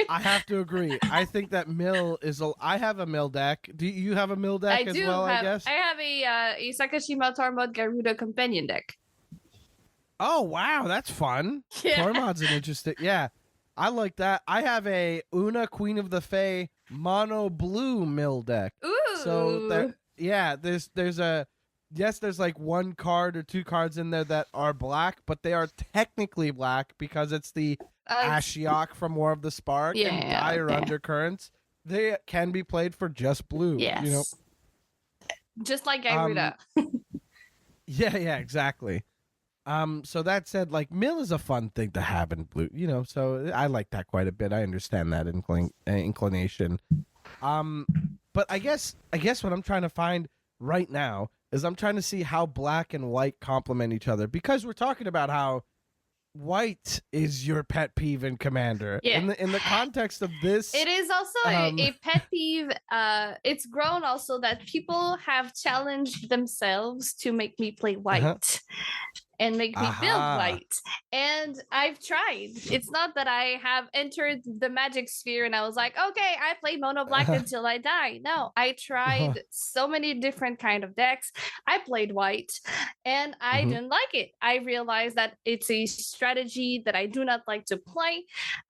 I have to agree. I think that Mill is I have a Mill deck. Do you have a Mill deck as well, I guess? I have a Sakashima Tormod Garuda companion deck. Oh, wow. That's fun. Yeah. Tormod's an interesting... Yeah. I like that. I have a Una Queen of the Fae mono blue Mill deck. Ooh. So, there's a... Yes, there's like 1 card or 2 cards in there that are black, but they are technically black because it's the Ashiok from War of the Spark and Dire Undercurrents. They can be played for just blue. Yes. You know? Just like Garuda. Yeah, exactly. So that said, like, Mill is a fun thing to have in blue, you know, so I like that quite a bit. I understand that inclination. But I guess what I'm trying to find right now is I'm trying to see how black and white complement each other, because we're talking about how white is your pet peeve in Commander. Yeah. In the context of this, it is also a pet peeve. It's grown also that people have challenged themselves to make me play white. And make me build white. And I've tried. It's not that I have entered the magic sphere and I was like, okay, I play mono black until I die. No, I tried so many different kind of decks. I played white and I didn't like it. I realized that it's a strategy that I do not like to play.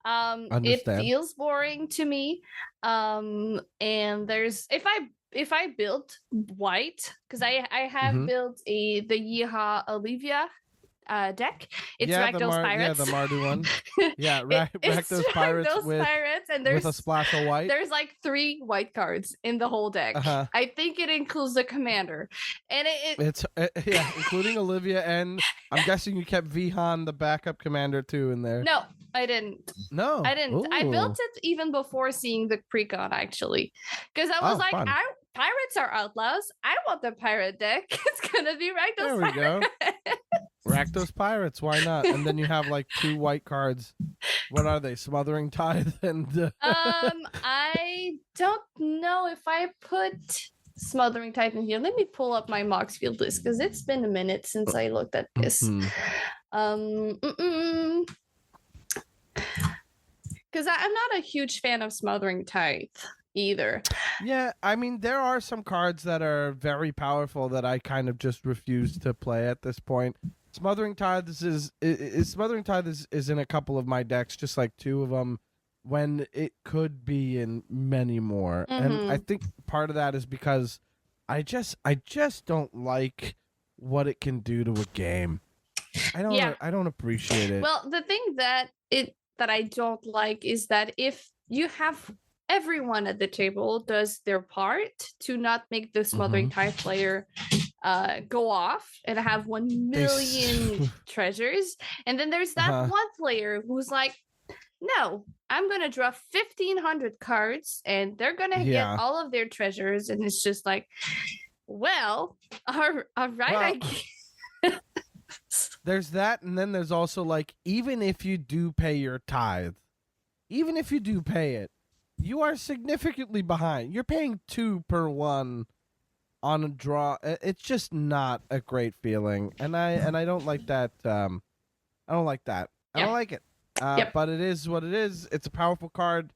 It feels boring to me. And there's if I built white, because I have built the Yeehaw Olivia deck. It's Rakdos Pirates. Yeah, the Mardu one. Yeah, Rakdos Pirates with a splash of white. There's like 3 white cards in the whole deck. I think it includes the commander, and it's including Olivia, and I'm guessing you kept Vihan, the backup commander, too, in there. No, I didn't. No, I didn't. Ooh. I built it even before seeing the precon, actually, because I was fun. Pirates are outlaws. I want the pirate deck. It's gonna be Rakdos Pirates. There we go. Rakdos Pirates, why not? And then you have like 2 white cards. What are they? Smothering Tithe and I don't know if I put Smothering Tithe in here. Let me pull up my Moxfield list because it's been a minute since I looked at this. Because I'm not a huge fan of Smothering Tithe either. Yeah, I mean, there are some cards that are very powerful that I kind of just refuse to play at this point. Smothering Tithe is in a couple of my decks, just like 2 of them, when it could be in many more. And I think part of that is because I just don't like what it can do to a game. I don't appreciate it. Well, the thing that I don't like is that if you have everyone at the table does their part to not make the Smothering Tithe player go off and have 1 million treasures, and then there's that one player who's like, no, I'm gonna draw 1,500 cards and they're gonna get all of their treasures, and it's just like, well, all right. There's that, and then there's also like, even if you do pay your tithe, even if you do pay it, you are significantly behind. You're paying 2 per 1 on a draw. It's just not a great feeling, and I don't like that. I don't like that. I don't like it. But it is what it is. It's a powerful card.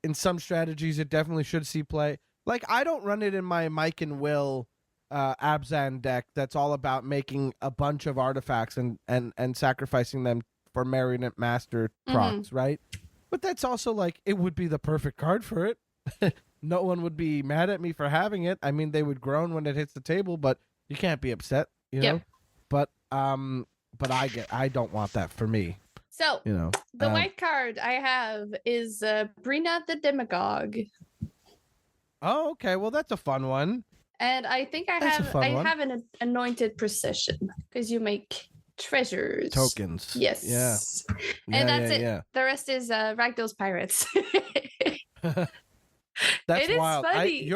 In some strategies, it definitely should see play. Like, I don't run it in my Mike and Will Abzan deck that's all about making a bunch of artifacts and sacrificing them for Marionette Master procs, right? But that's also like, it would be the perfect card for it. No one would be mad at me for having it. I mean, they would groan when it hits the table, but you can't be upset, you know? But I don't want that for me. So, the white card I have is Brina the Demagogue. Oh, okay. Well, that's a fun one. And I think I have an Anointed Precision because you make treasures. Tokens. Yes. Yeah. And that's it. Yeah. The rest is Rakdos Pirates. That's wild. Funny.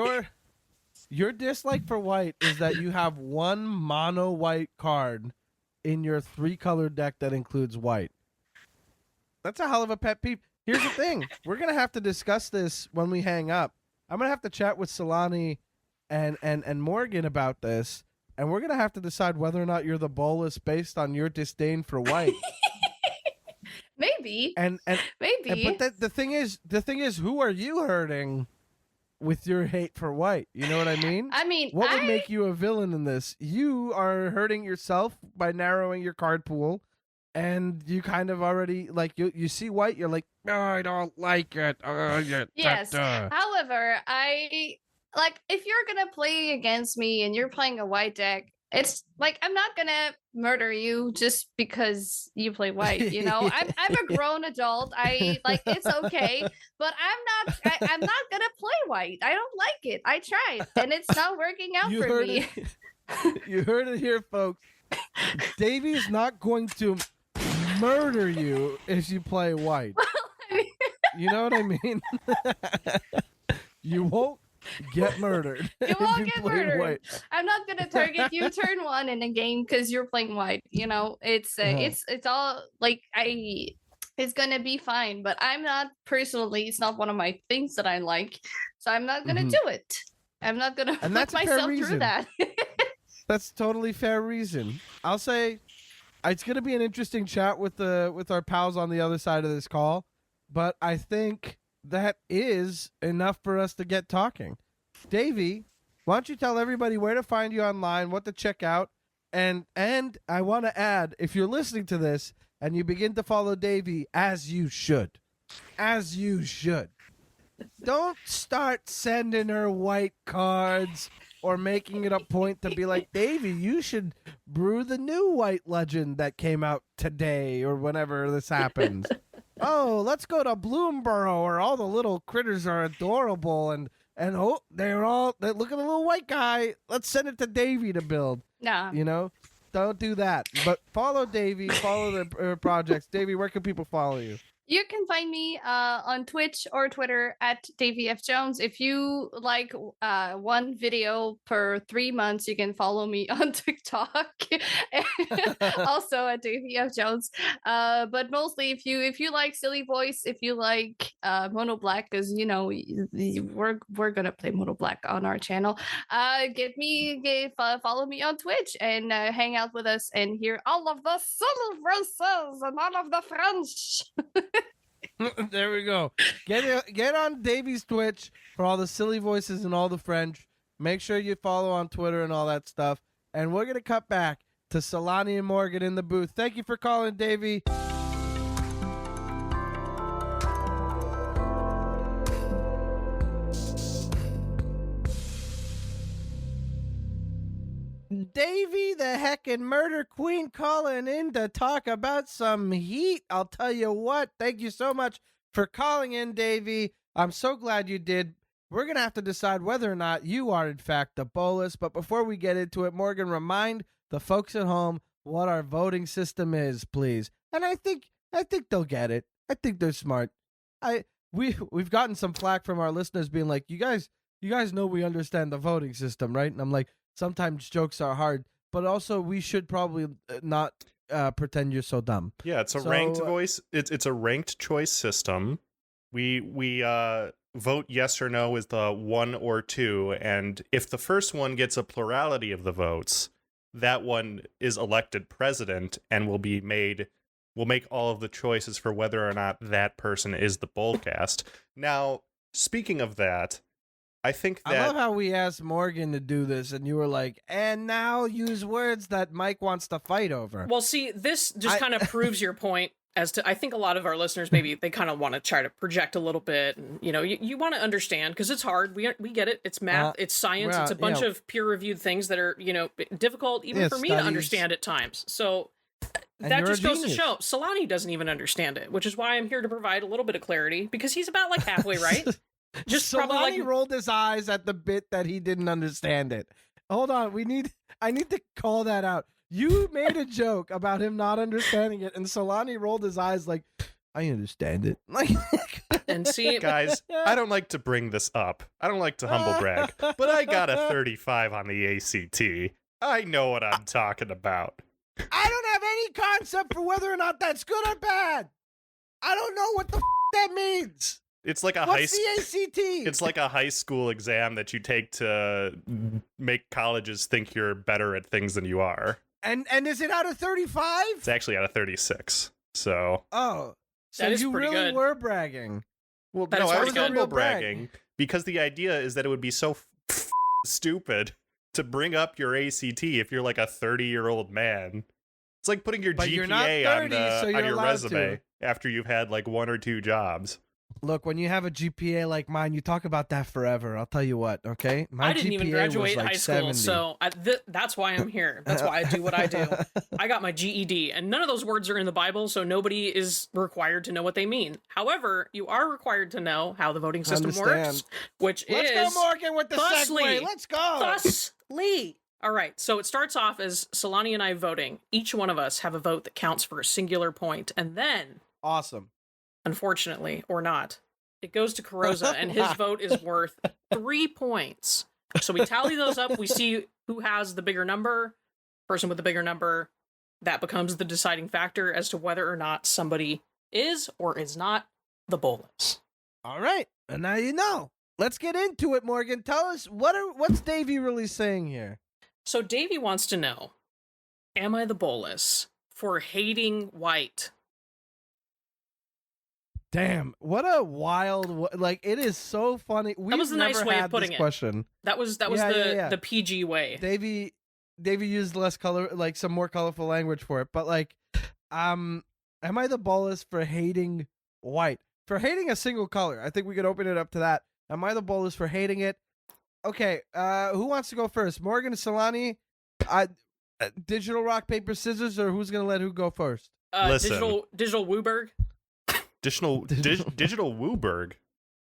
Your dislike for white is that you have 1 mono white card in your 3-color deck that includes white. That's a hell of a pet peeve. Here's the thing. We're going to have to discuss this when we hang up. I'm going to have to chat with Celani and Morgan about this, and we're going to have to decide whether or not you're the Bolas based on your disdain for white. Maybe. And maybe. But the thing is, who are you hurting with your hate for white? You know what I mean? I mean, what would make you a villain in this? You are hurting yourself by narrowing your card pool, and you kind of already, like, you see white, you're like, no, I don't like it. Yes. However, if you're gonna play against me and you're playing a white deck, it's like, I'm not gonna murder you just because you play white, I'm a grown adult. It's okay, but I'm not gonna play white. I don't like it. I tried and it's not working out for me. You heard it here, folks. Davy is not going to murder you if you play white. You know what I mean? You won't get murdered. You won't get murdered. White. I'm not gonna target you turn 1 in a game because you're playing white. It's all like it's gonna be fine. But I'm not personally. It's not one of my things that I like, so I'm not gonna do it. I'm not gonna put myself through that. That's totally fair reason. I'll say it's gonna be an interesting chat with our pals on the other side of this call, but I think that is enough for us to get talking. Davey, why don't you tell everybody where to find you online, what to check out, and I want to add, if you're listening to this and you begin to follow Davey, as you should, don't start sending her white cards or making it a point to be like, Davy, you should brew the new white legend that came out today or whenever this happens. Oh, let's go to Bloomborough where all the little critters are adorable and oh, they're look at the little white guy. Let's send it to Davy to build. Nah. You know, don't do that. But follow Davy, follow the projects. Davy, where can people follow you? You can find me on Twitch or Twitter at Davy F. Jones. If you like one video per 3 months, you can follow me on TikTok, also at Davy F. Jones. But mostly, if you like silly voice, if you like Mono Black, because you know we're gonna play Mono Black on our channel. Follow me on Twitch and hang out with us and hear all of the silly voices and all of the French. There we go. Get on Davy's Twitch for all the silly voices and all the French. Make sure you follow on Twitter and all that stuff. And we're going to cut back to Celani and Morgan in the booth. Thank you for calling, Davy. Davy, the Heckin Murder Queen, calling in to talk about some heat. I'll tell you what, thank you so much for calling in, Davy. I'm so glad you did. We're going to have to decide whether or not you are, in fact, the Bolas. But before we get into it, Morgan, remind the folks at home what our voting system is, please. And I think they'll get it. I think they're smart. We've gotten some flack from our listeners being like, you guys know we understand the voting system, right? And I'm like, sometimes jokes are hard, but also we should probably not pretend you're so dumb. Yeah, it's a ranked voice. It's a ranked choice system. We vote yes or no is the 1 or 2, and if the first one gets a plurality of the votes, that one is elected president and will make all of the choices for whether or not that person is the Bolcast. Now, speaking of that, I think that I love how we asked Morgan to do this, and you were like, and now use words that Mike wants to fight over. Well, see, this just kind of proves your point as to, I think a lot of our listeners, maybe they kind of want to try to project a little bit. And, you know, you want to understand, because it's hard. We get it. It's math. It's science. It's a bunch of peer-reviewed things that are, you know, difficult even for me to understand at times. So that just goes to show, Celani doesn't even understand it, which is why I'm here to provide a little bit of clarity, because he's about like halfway right. Just Celani rolled his eyes at the bit that he didn't understand it. Hold on, I need to call that out. You made a joke about him not understanding it, and Celani rolled his eyes like, I understand it. Like, and see, guys, I don't like to bring this up. I don't like to humble brag, but I got a 35 on the ACT. I know what I'm talking about. I don't have any concept for whether or not that's good or bad. I don't know what the that means. It's like a What's the ACT? It's like a high school exam that you take to make colleges think you're better at things than you are. And is it out of 35? It's actually out of 36. So so you really good. Were bragging. Well, no, I was humble bragging because the idea is that it would be so stupid to bring up your ACT if you're like a 30-year-old man. It's like putting your GPA on your resume after you've had like 1 or 2 jobs. Look, when you have a GPA like mine, you talk about that forever. I'll tell you what, okay? I didn't even graduate high school, 70. so that's why I'm here. That's why I do what I do. I got my GED, and none of those words are in the Bible, so nobody is required to know what they mean. However, you are required to know how the voting system works, which Let's is... go, Morgan, with the segue. Let's go! Thusly. All right, so it starts off as Celani and I voting. Each one of us have a vote that counts for a singular point, and then... Awesome. Unfortunately, or not, it goes to Carrozza, and his vote is worth 3 points. So we tally those up. We see who has the bigger number. Person with the bigger number, that becomes the deciding factor as to whether or not somebody is or is not the Bolas. All right, and now you know. Let's get into it, Morgan. Tell us, what's Davy really saying here? So Davy wants to know, am I the Bolas for hating white? Damn, what a wild, like, it is so funny. That was the nice way of putting it. Question. That was the PG way. Davy used less color, like some more colorful language for it. But like, am I the Bolas for hating white? For hating a single color? I think we could open it up to that. Am I the Bolas for hating it? Okay, who wants to go first? Morgan, Celani, digital rock, paper, scissors, or who's going to let who go first? Digital Wooberg. Digital Wooberg?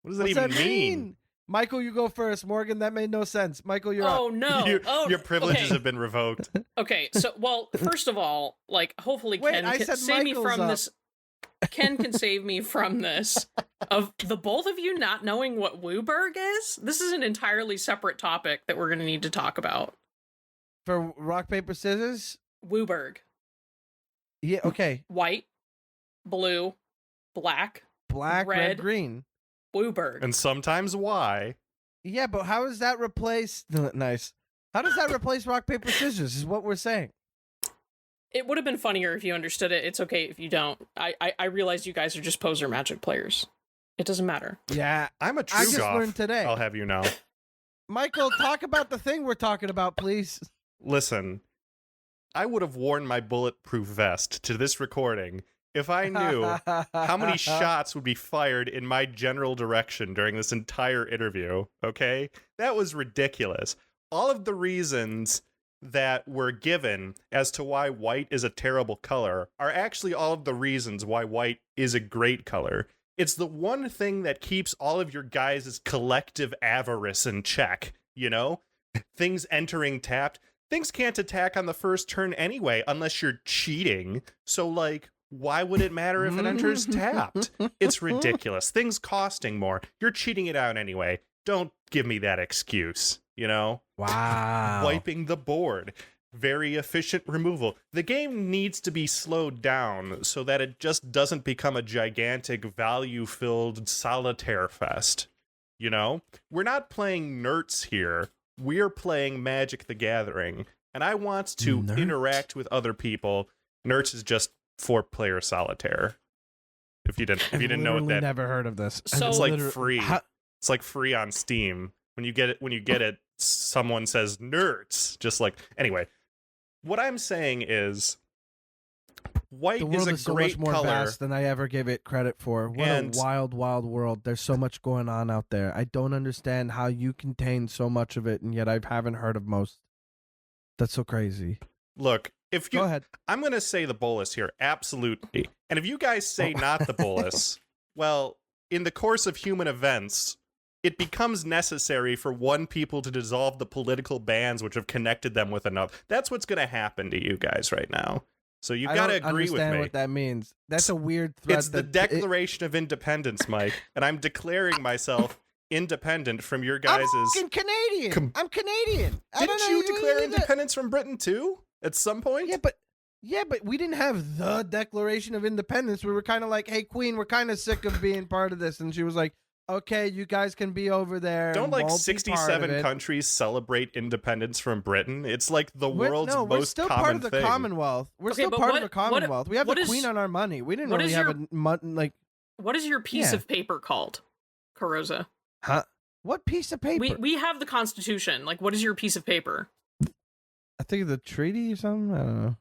What does that What's even that mean? Michael, you go first. Morgan, that made no sense. Michael, you're up. Oh, no. Your privileges have been revoked. Okay, so, well, first of all, like, hopefully Ken can save me from this. Ken can save me from this. Of the both of you not knowing what Wooberg is? This is an entirely separate topic that we're going to need to talk about. For rock, paper, scissors? Wooberg. Yeah, okay. White, blue, black, red, green. Wooberg. And sometimes why? Yeah, but how does that replace... Nice. How does that replace rock, paper, scissors is what we're saying. It would have been funnier if you understood it. It's okay if you don't. I realize you guys are just poser Magic players. It doesn't matter. Yeah. I'm a true I just goth, learned today. I'll have you know. Michael, talk about the thing we're talking about, please. Listen, I would have worn my bulletproof vest to this recording if I knew how many shots would be fired in my general direction during this entire interview, okay? That was ridiculous. All of the reasons that were given as to why white is a terrible color are actually all of the reasons why white is a great color. It's the one thing that keeps all of your guys' collective avarice in check, you know? Things entering tapped. Things can't attack on the first turn anyway, unless you're cheating. So, like, why would it matter if it enters tapped? It's ridiculous. Things costing more. You're cheating it out anyway. Don't give me that excuse, you know? Wow. Wiping the board. Very efficient removal. The game needs to be slowed down so that it just doesn't become a gigantic value-filled solitaire fest. You know? We're not playing nerds here. We're playing Magic the Gathering. And I want to interact with other people. Nerds is just 4-player solitaire. If you didn't know what that... never heard of this. So it's like free. It's like free on Steam. When you get it, someone says nerds. Just like, anyway. What I'm saying is, white the world is so great much more color vast than I ever gave it credit for. What a wild, wild world. There's so much going on out there. I don't understand how you contain so much of it, and yet I haven't heard of most. That's so crazy. Look, if you... Go ahead. I'm going to say the Bolas here, absolutely. And if you guys say not the Bolas, well, in the course of human events... it becomes necessary for one people to dissolve the political bands which have connected them with another. That's what's going to happen to you guys right now. So you've got to agree with me. I understand what that means. That's a weird threat. It's the Declaration of Independence, Mike, and I'm declaring myself independent from your guys'... I'm Canadian. I'm Canadian. Didn't you declare independence from Britain too? At some point? Yeah, but we didn't have the Declaration of Independence. We were kind of like, hey, Queen, we're kind of sick of being part of this. And she was like, okay, you guys can be over there. Don't like 67 countries celebrate independence from Britain? It's like the world's most common thing. We're still part of the Commonwealth. We're still part of the Commonwealth. We have the Queen on our money. We didn't really have like. What is your piece of paper called, Carrozza? Huh? What piece of paper? We have the Constitution. Like, what is your piece of paper? I think the treaty or something. I don't know.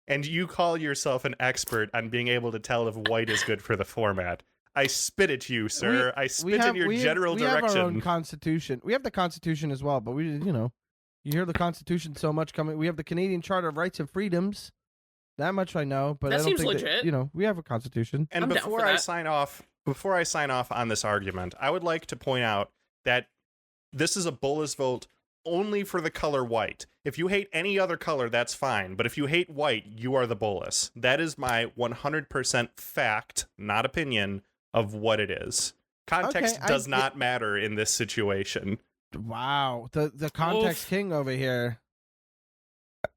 And you call yourself an expert on being able to tell if white is good for the format. I spit at you, sir. I spit in your general direction. We have our own Constitution. We have the Constitution as well, but you hear the Constitution so much coming. We have the Canadian Charter of Rights and Freedoms. That much I know, but that I don't seems think legit. That, we have a Constitution. And before I sign off on this argument, I would like to point out that this is a Bolas vote only for the color white. If you hate any other color, that's fine. But if you hate white, you are the Bolas. That is my 100% fact, not opinion, of what it is. Context does not matter in this situation. Wow. The context king over here.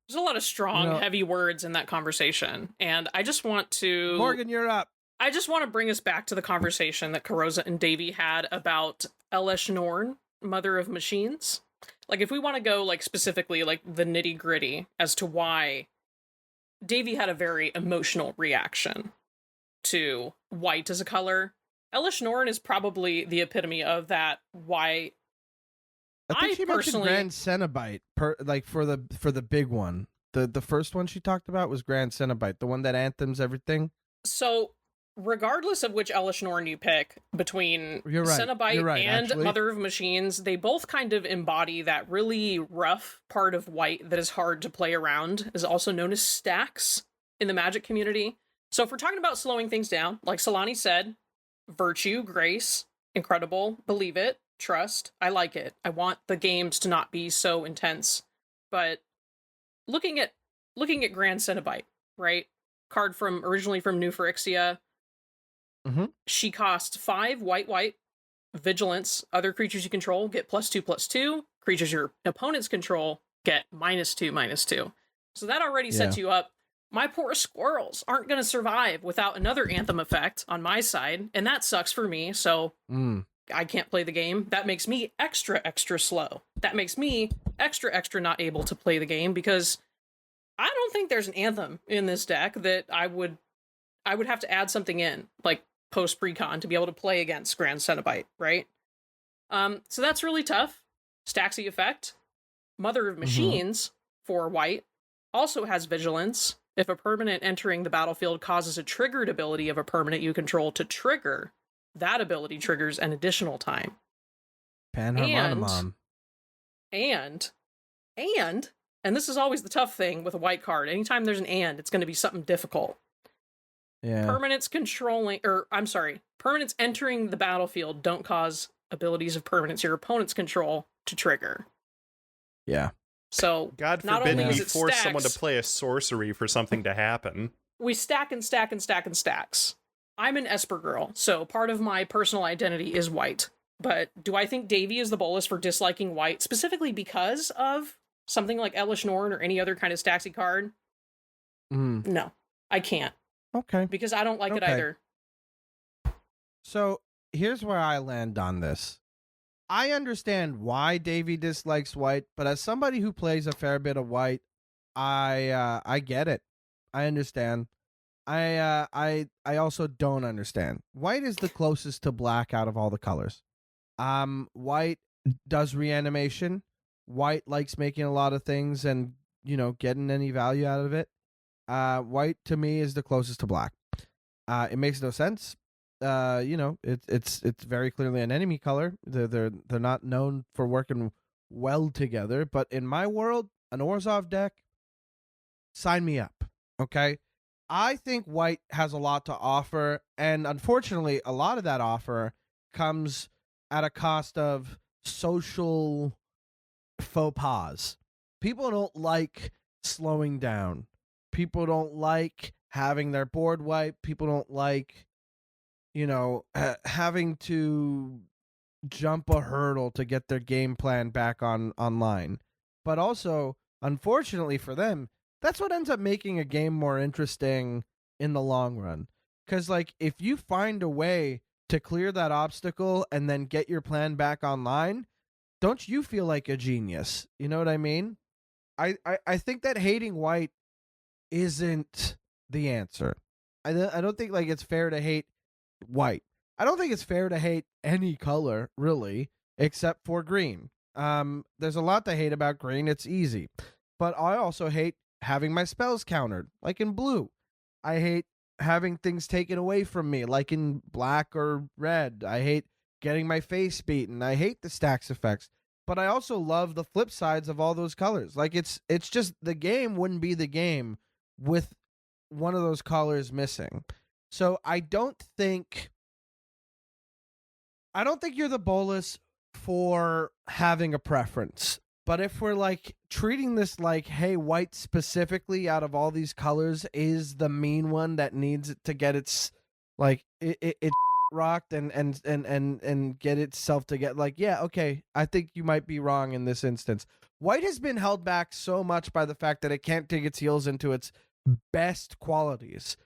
There's a lot of strong, heavy words in that conversation. And I just want to... Morgan, you're up. I just want to bring us back to the conversation that Carrozza and Davy had about Elesh Norn, Mother of Machines. Like, if we want to go, like, specifically, like, the nitty-gritty as to why Davy had a very emotional reaction to white as a color. Elesh Norn is probably the epitome of that. Why I think she mentioned Grand Cenobite for the big one. The first one she talked about was Grand Cenobite, the one that anthems everything. So regardless of which Elesh Norn you pick between Cenobite and Mother of Machines, they both kind of embody that really rough part of white that is hard to play around, is also known as stacks in the Magic community. So if we're talking about slowing things down, like Celani said, virtue, grace, incredible, believe it, trust, I like it. I want the games to not be so intense. But looking at Grand Cenobite, right? Card originally from New Phyrexia. Mm-hmm. She costs 5 white, vigilance. Other creatures you control get +2/+2. Creatures your opponents control get -2/-2. So that already sets you up. My poor squirrels aren't going to survive without another Anthem effect on my side, and that sucks for me, so I can't play the game. That makes me extra slow. That makes me extra not able to play the game, because I don't think there's an Anthem in this deck that I would have to add something in, like post-precon, to be able to play against Grand Cenobite, right? So that's really tough. Staxy effect. Mother of Machines for white also has vigilance. If a permanent entering the battlefield causes a triggered ability of a permanent you control to trigger, that ability triggers an additional time. Panharmonomon. And this is always the tough thing with a white card. Anytime there's an it's going to be something difficult. Yeah. Permanents entering the battlefield don't cause abilities of permanents your opponents control to trigger. Yeah. So, God not forbid only we is it force stacks, someone to play a sorcery for something to happen. We stack and stack and stack and stacks. I'm an Esper girl, so part of my personal identity is white. But do I think Davy is the Bolas for disliking white, specifically because of something like Elesh Norn or any other kind of staxy card? No, I can't. Okay. Because I don't like it either. So here's where I land on this. I understand why Davy dislikes white, but as somebody who plays a fair bit of white, I get it. I understand. I also don't understand. White is the closest to black out of all the colors. White does reanimation. White likes making a lot of things and, getting any value out of it. White to me is the closest to black. It makes no sense. It's very clearly an enemy color. They're not known for working well together, but in my world, an Orzhov deck, sign me up. Okay? I think white has a lot to offer, and unfortunately, a lot of that offer comes at a cost of social faux pas. People don't like slowing down. People don't like having their board wiped. People don't like having to jump a hurdle to get their game plan back online. But also, unfortunately for them, that's what ends up making a game more interesting in the long run. Because, if you find a way to clear that obstacle and then get your plan back online, don't you feel like a genius? You know what I mean? I think that hating white isn't the answer. I don't think, it's fair to hate white. I don't think it's fair to hate any color, really, except for green. There's a lot to hate about green. It's easy. But I also hate having my spells countered, like in blue. I hate having things taken away from me, like in black or red. I hate getting my face beaten. I hate the stacks effects. But I also love the flip sides of all those colors. It's just the game wouldn't be the game with one of those colors missing. So I don't think you're the Bolas for having a preference. But if we're treating this like, hey, white specifically out of all these colors is the mean one that needs to get its it rocked and get itself together, yeah, okay, I think you might be wrong in this instance. White has been held back so much by the fact that it can't dig its heels into its best qualities.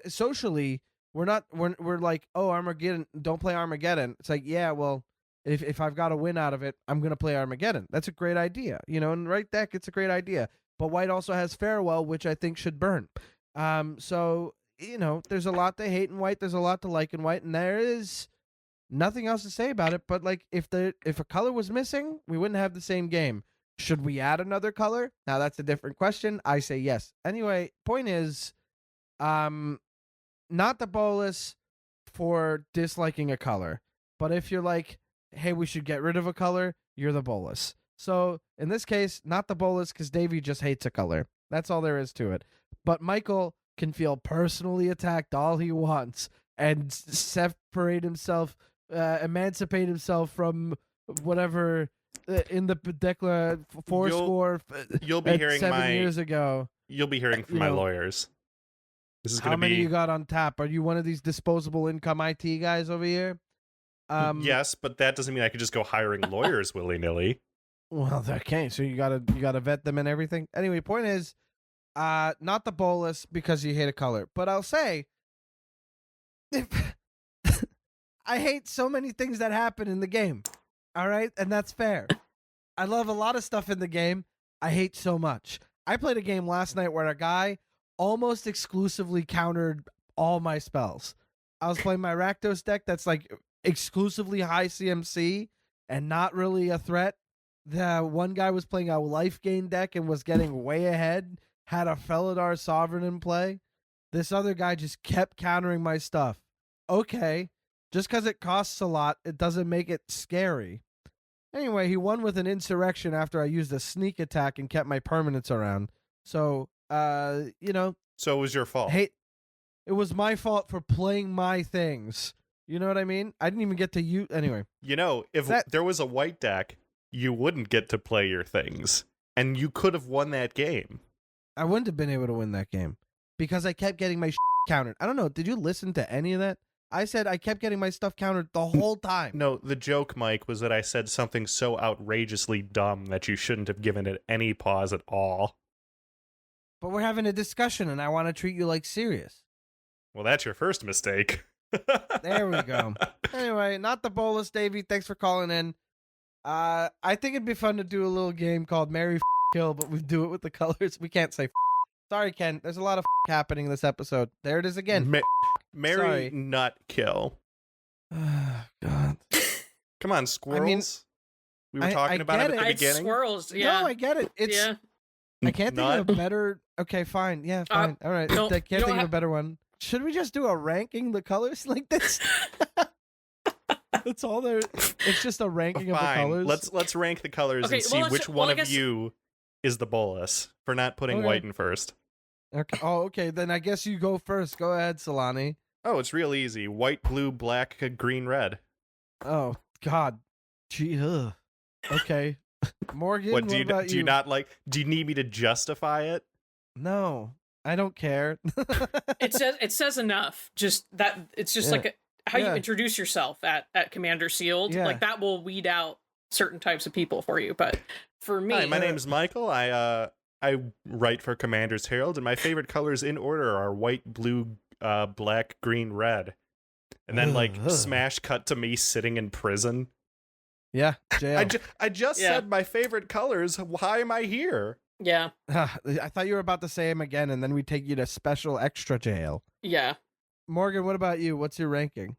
Socially, we're like, oh, Armageddon, don't play Armageddon. It's like, yeah, well, if I've got a win out of it, I'm gonna play Armageddon. That's a great idea, in right deck, it's a great idea. But white also has Farewell, which I think should burn. So there's a lot to hate in white, there's a lot to like in white, and there is nothing else to say about it. But if a color was missing, we wouldn't have the same game. Should we add another color? Now that's a different question. I say yes. Anyway, point is, not the Bolas for disliking a color, but if you're like, hey, we should get rid of a color, you're the Bolas. So in this case, not the Bolas because Davy just hates a color. That's all there is to it. But Michael can feel personally attacked all he wants and separate himself, emancipate himself from whatever in the Decla fourscore. You'll be hearing 7 years ago. You'll be hearing from my lawyers. This is how many you got on tap? Are you one of these disposable income IT guys over here? Yes, but that doesn't mean I could just go hiring lawyers willy nilly. Well, okay. So you gotta vet them and everything. Anyway, point is, not the Bolas because you hate a color, but I'll say, I hate so many things that happen in the game. All right, and that's fair. I love a lot of stuff in the game. I hate so much. I played a game last night where a guy almost exclusively countered all my spells. I was playing my Rakdos deck that's like exclusively high CMC and not really a threat. The one guy was playing a life gain deck and was getting way ahead, had a Felidar Sovereign in play. This other guy just kept countering my stuff. Okay, just because it costs a lot, it doesn't make it scary. Anyway, he won with an insurrection after I used a sneak attack and kept my permanents around. So, So it was your fault. Hey, it was my fault for playing my things. You know what I mean? I didn't even get to use anyway. If there was a white deck, you wouldn't get to play your things, and you could have won that game. I wouldn't have been able to win that game because I kept getting my countered. I don't know. Did you listen to any of that? I said I kept getting my stuff countered the whole time. No, the joke, Mike, was that I said something so outrageously dumb that you shouldn't have given it any pause at all. But we're having a discussion, and I want to treat you like serious. Well, that's your first mistake. There we go. Anyway, not the Bolas, Davy. Thanks for calling in. I think it'd be fun to do a little game called Marry Kill, but we do it with the colors. We can't say Sorry, Ken. There's a lot of happening in this episode. There it is again. Marry, not kill. God. Come on, squirrels. We were talking about it at the beginning. Squirrels, yeah. No, I get it. It's I can't think of a better. Okay, fine. Yeah, fine. All right. I can't think of a better one. Should we just do a ranking the colors like this? That's all there. It's just a ranking of the colors. Let's rank the colors and see which one of you is the Bolas for not putting white in first. Okay. Oh, okay. Then I guess you go first. Go ahead, Celani. Oh, it's real easy. White, blue, black, green, red. Oh God. Gee. Ugh. Okay. Morgan, what about you? Do you not like? Do you need me to justify it? No, I don't care. It says enough. Just that it's just like how you introduce yourself at Commander Sealed. Yeah. Like that will weed out certain types of people for you. But for me, hi, my name's Michael. I write for Commander's Herald, and my favorite colors in order are white, blue, black, green, red. And then smash cut to me sitting in prison. Yeah, jail. I just said my favorite colors. Why am I here? Yeah. I thought you were about to say him again, and then we take you to special extra jail. Yeah. Morgan, what about you? What's your ranking?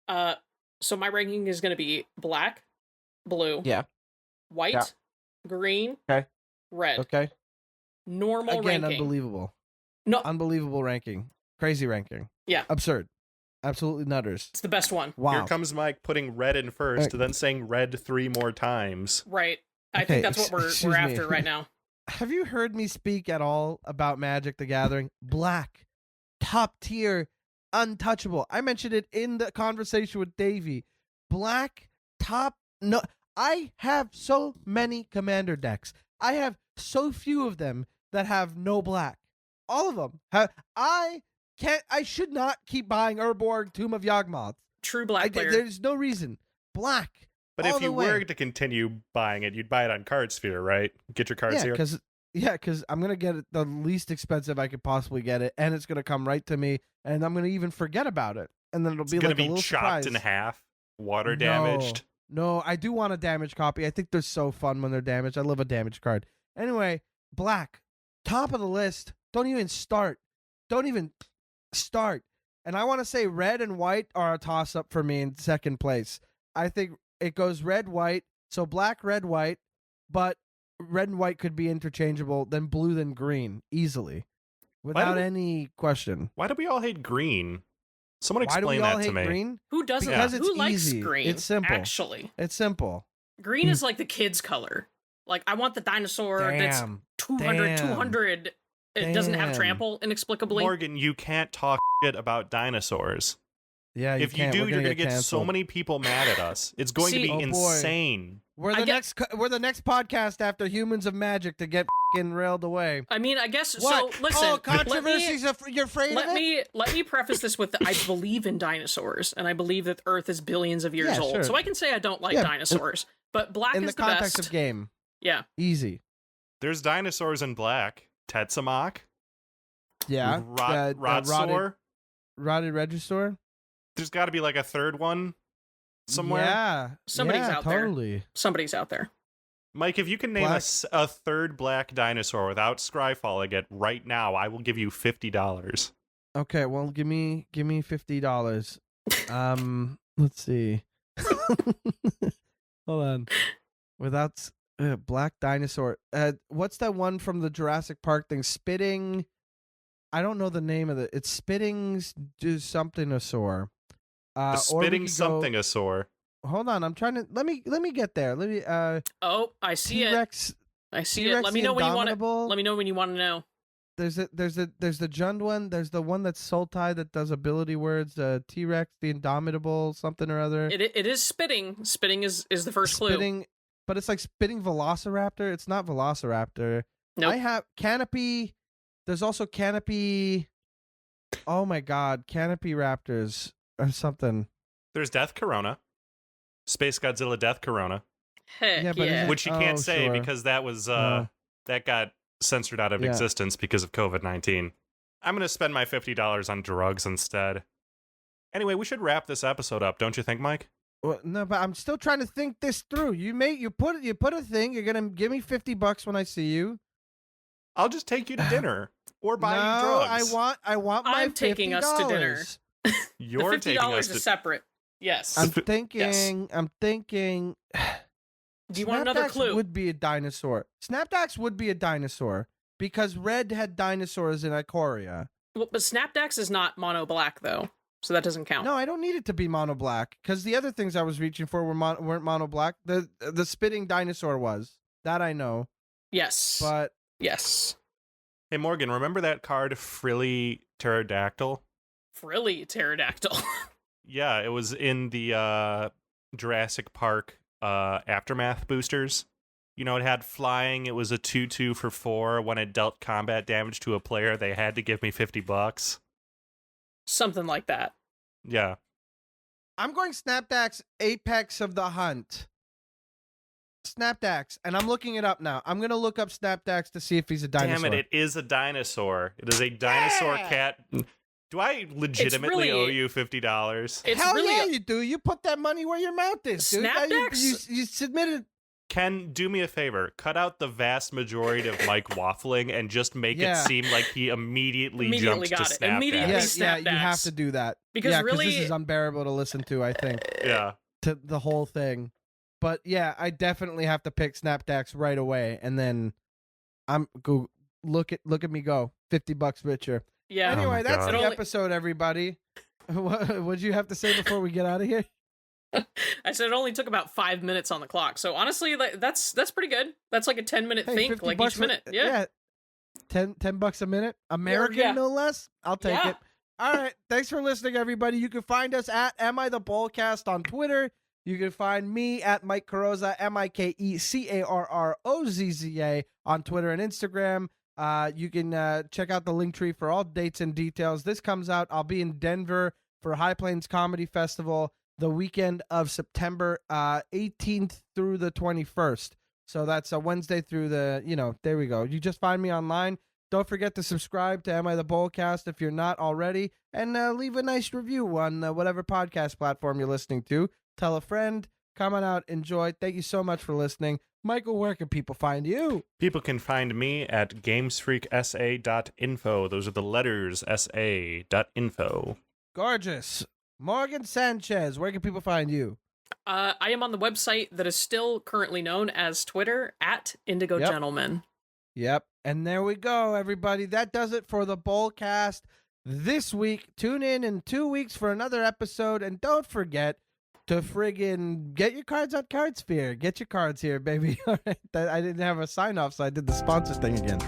So my ranking is going to be black, blue, white, green, red. Okay. Normal again, ranking. Unbelievable. No. Unbelievable ranking. Crazy ranking. Yeah. Absurd. Absolutely nutters. It's the best one. Wow. Here comes Mike putting red in first, and then saying red 3 more times. Right. I think that's what we're after right now. Have you heard me speak at all about Magic the Gathering? Black, top tier, untouchable. I mentioned it in the conversation with Davey. Black, top. No, I have so many Commander decks. I have so few of them that have no black. All of them have. I should not keep buying Urborg, Tomb of Yawgmoth. True black player. There's no reason. Black. But if you were to continue buying it, you'd buy it on Cardsphere, right? Get your cards here. Because I'm going to get it the least expensive I could possibly get it, and it's going to come right to me, and I'm going to even forget about it. And then it'll be like a little chopped surprise. in half, water damaged. No, I do want a damaged copy. I think they're so fun when they're damaged. I love a damaged card. Anyway, black, top of the list. Don't even start. And I want to say red and white are a toss-up for me in second place. I think it goes red, white, so black, red, white, but red and white could be interchangeable, then blue, then green, easily. without any question. Why do we all hate green? Someone explain that to me. Green? Who doesn't? Because it's Who likes easy. green? It's simple. Actually, it's simple. Green is like the kid's color. Like, I want the dinosaur that's 200. It doesn't have trample, inexplicably. Morgan, you can't talk shit about dinosaurs. Yeah, if you do, you're going to get so many people mad at us. It's going to be insane. We're the next podcast after Humans of Magic to get railed away. I mean, I guess what? so. Listen, oh, controversies. You're afraid of it? Let me preface this with I believe in dinosaurs, and I believe that Earth is billions of years old. Sure. So I can say I don't like dinosaurs, but black in is the the context best. of game. Yeah, easy. There's dinosaurs in black. Tetsamok. Yeah. Rodsaur. Rotted Regisaur. There's got to be like a third one somewhere. Yeah. Somebody's out totally. there. Somebody's out there. Mike, if you can name a third black dinosaur without scryfalling it right now, I will give you $50. Okay, well, give me $50. Let's see. Hold on. Without black dinosaur. What's that one from the Jurassic Park thing? Spitting. I don't know the name of it. It's spitting something-asaur. The spitting something-asaur. Hold on, I'm trying to let me get there. Let me Oh, I see T-Rex, it. I see T-Rex it. Let me know when you want to. Indomitable. Let me know when you want to know. There's the Jund one. There's the one that's Sultai that does ability words. T-Rex, the Indomitable, something or other. It is spitting. Spitting is the first clue. But it's like spitting Velociraptor. It's not Velociraptor. Nope. I have Canopy. There's also Canopy. Oh my God, Canopy Raptors or something. There's Death Corona. Space Godzilla Death Corona. Heck yeah. Which you can't say because that was that got censored out of existence because of COVID-19. I'm going to spend my $50 on drugs instead. Anyway, we should wrap this episode up, don't you think, Mike? Well, no, but I'm still trying to think this through. You put a thing. You're gonna give me $50 when I see you. I'll just take you to dinner or buy you drugs. I want my $50. I'm taking us to dinner. You're the $50 is separate. Yes. I'm thinking. Do you want another clue? Would be a dinosaur. Snapdax would be a dinosaur because Red had dinosaurs in Ikoria. Well, but Snapdax is not mono black though, so that doesn't count. No, I don't need it to be mono black because the other things I was reaching for weren't mono black. The spitting dinosaur was that I know. Yes. But yes. Hey Morgan, remember that card Frilly Pterodactyl? Frilly Pterodactyl. Yeah, it was in the Jurassic Park Aftermath boosters. You know, it had flying. It was a 2/2 for 4. When it dealt combat damage to a player, they had to give me $50. Something like that. Yeah. I'm going Snapdax Apex of the Hunt. Snapdax, and I'm looking it up now. I'm going to look up Snapdax to see if he's a dinosaur. Damn it, it is a dinosaur. It is a dinosaur cat. Do I legitimately owe you $50? Hell yeah, you do. You put that money where your mouth is, dude. Snapdax? You submitted. Ken, do me a favor. Cut out the vast majority of Mike waffling and just make it seem like he immediately jumped got to it. Snapdax. Immediately Yeah, you have to do that. Because really, this is unbearable to listen to, I think. Yeah. To the whole thing. But yeah, I definitely have to pick Snapdax right away, and then look at me go. $50 richer. Yeah. Anyway, that's the only episode, everybody. What'd you have to say before we get out of here? I said it only took about 5 minutes on the clock. So honestly, that's pretty good. That's like a 10-minute think, like each minute. Yeah. $10 a minute. American, no less. I'll take it. All right. Thanks for listening, everybody. You can find us at Am I The Bolcast on Twitter. You can find me at Mike Carrozza, MikeCarrozza on Twitter and Instagram. You can check out the link tree for all dates and details. This comes out. I'll be in Denver for High Plains Comedy Festival the weekend of September 18th through the 21st. So that's a Wednesday through the, there we go. You just find me online. Don't forget to subscribe to Am I The Bolcast if you're not already, and leave a nice review on whatever podcast platform you're listening to. Tell a friend. Come on out. Enjoy. Thank you so much for listening. Michael, where can people find you? People can find me at gamesfreaksa.info. Those are the letters, sa.info. Gorgeous. Morgan Sanchez, where can people find you? I am on the website that is still currently known as Twitter, at Indigo Gentleman. Yep. And there we go, everybody. That does it for the Bolcast this week. Tune in 2 weeks for another episode. And don't forget to friggin' get your cards on Cardsphere. Get your cards here, baby. All right. I didn't have a sign off, so I did the sponsor thing again.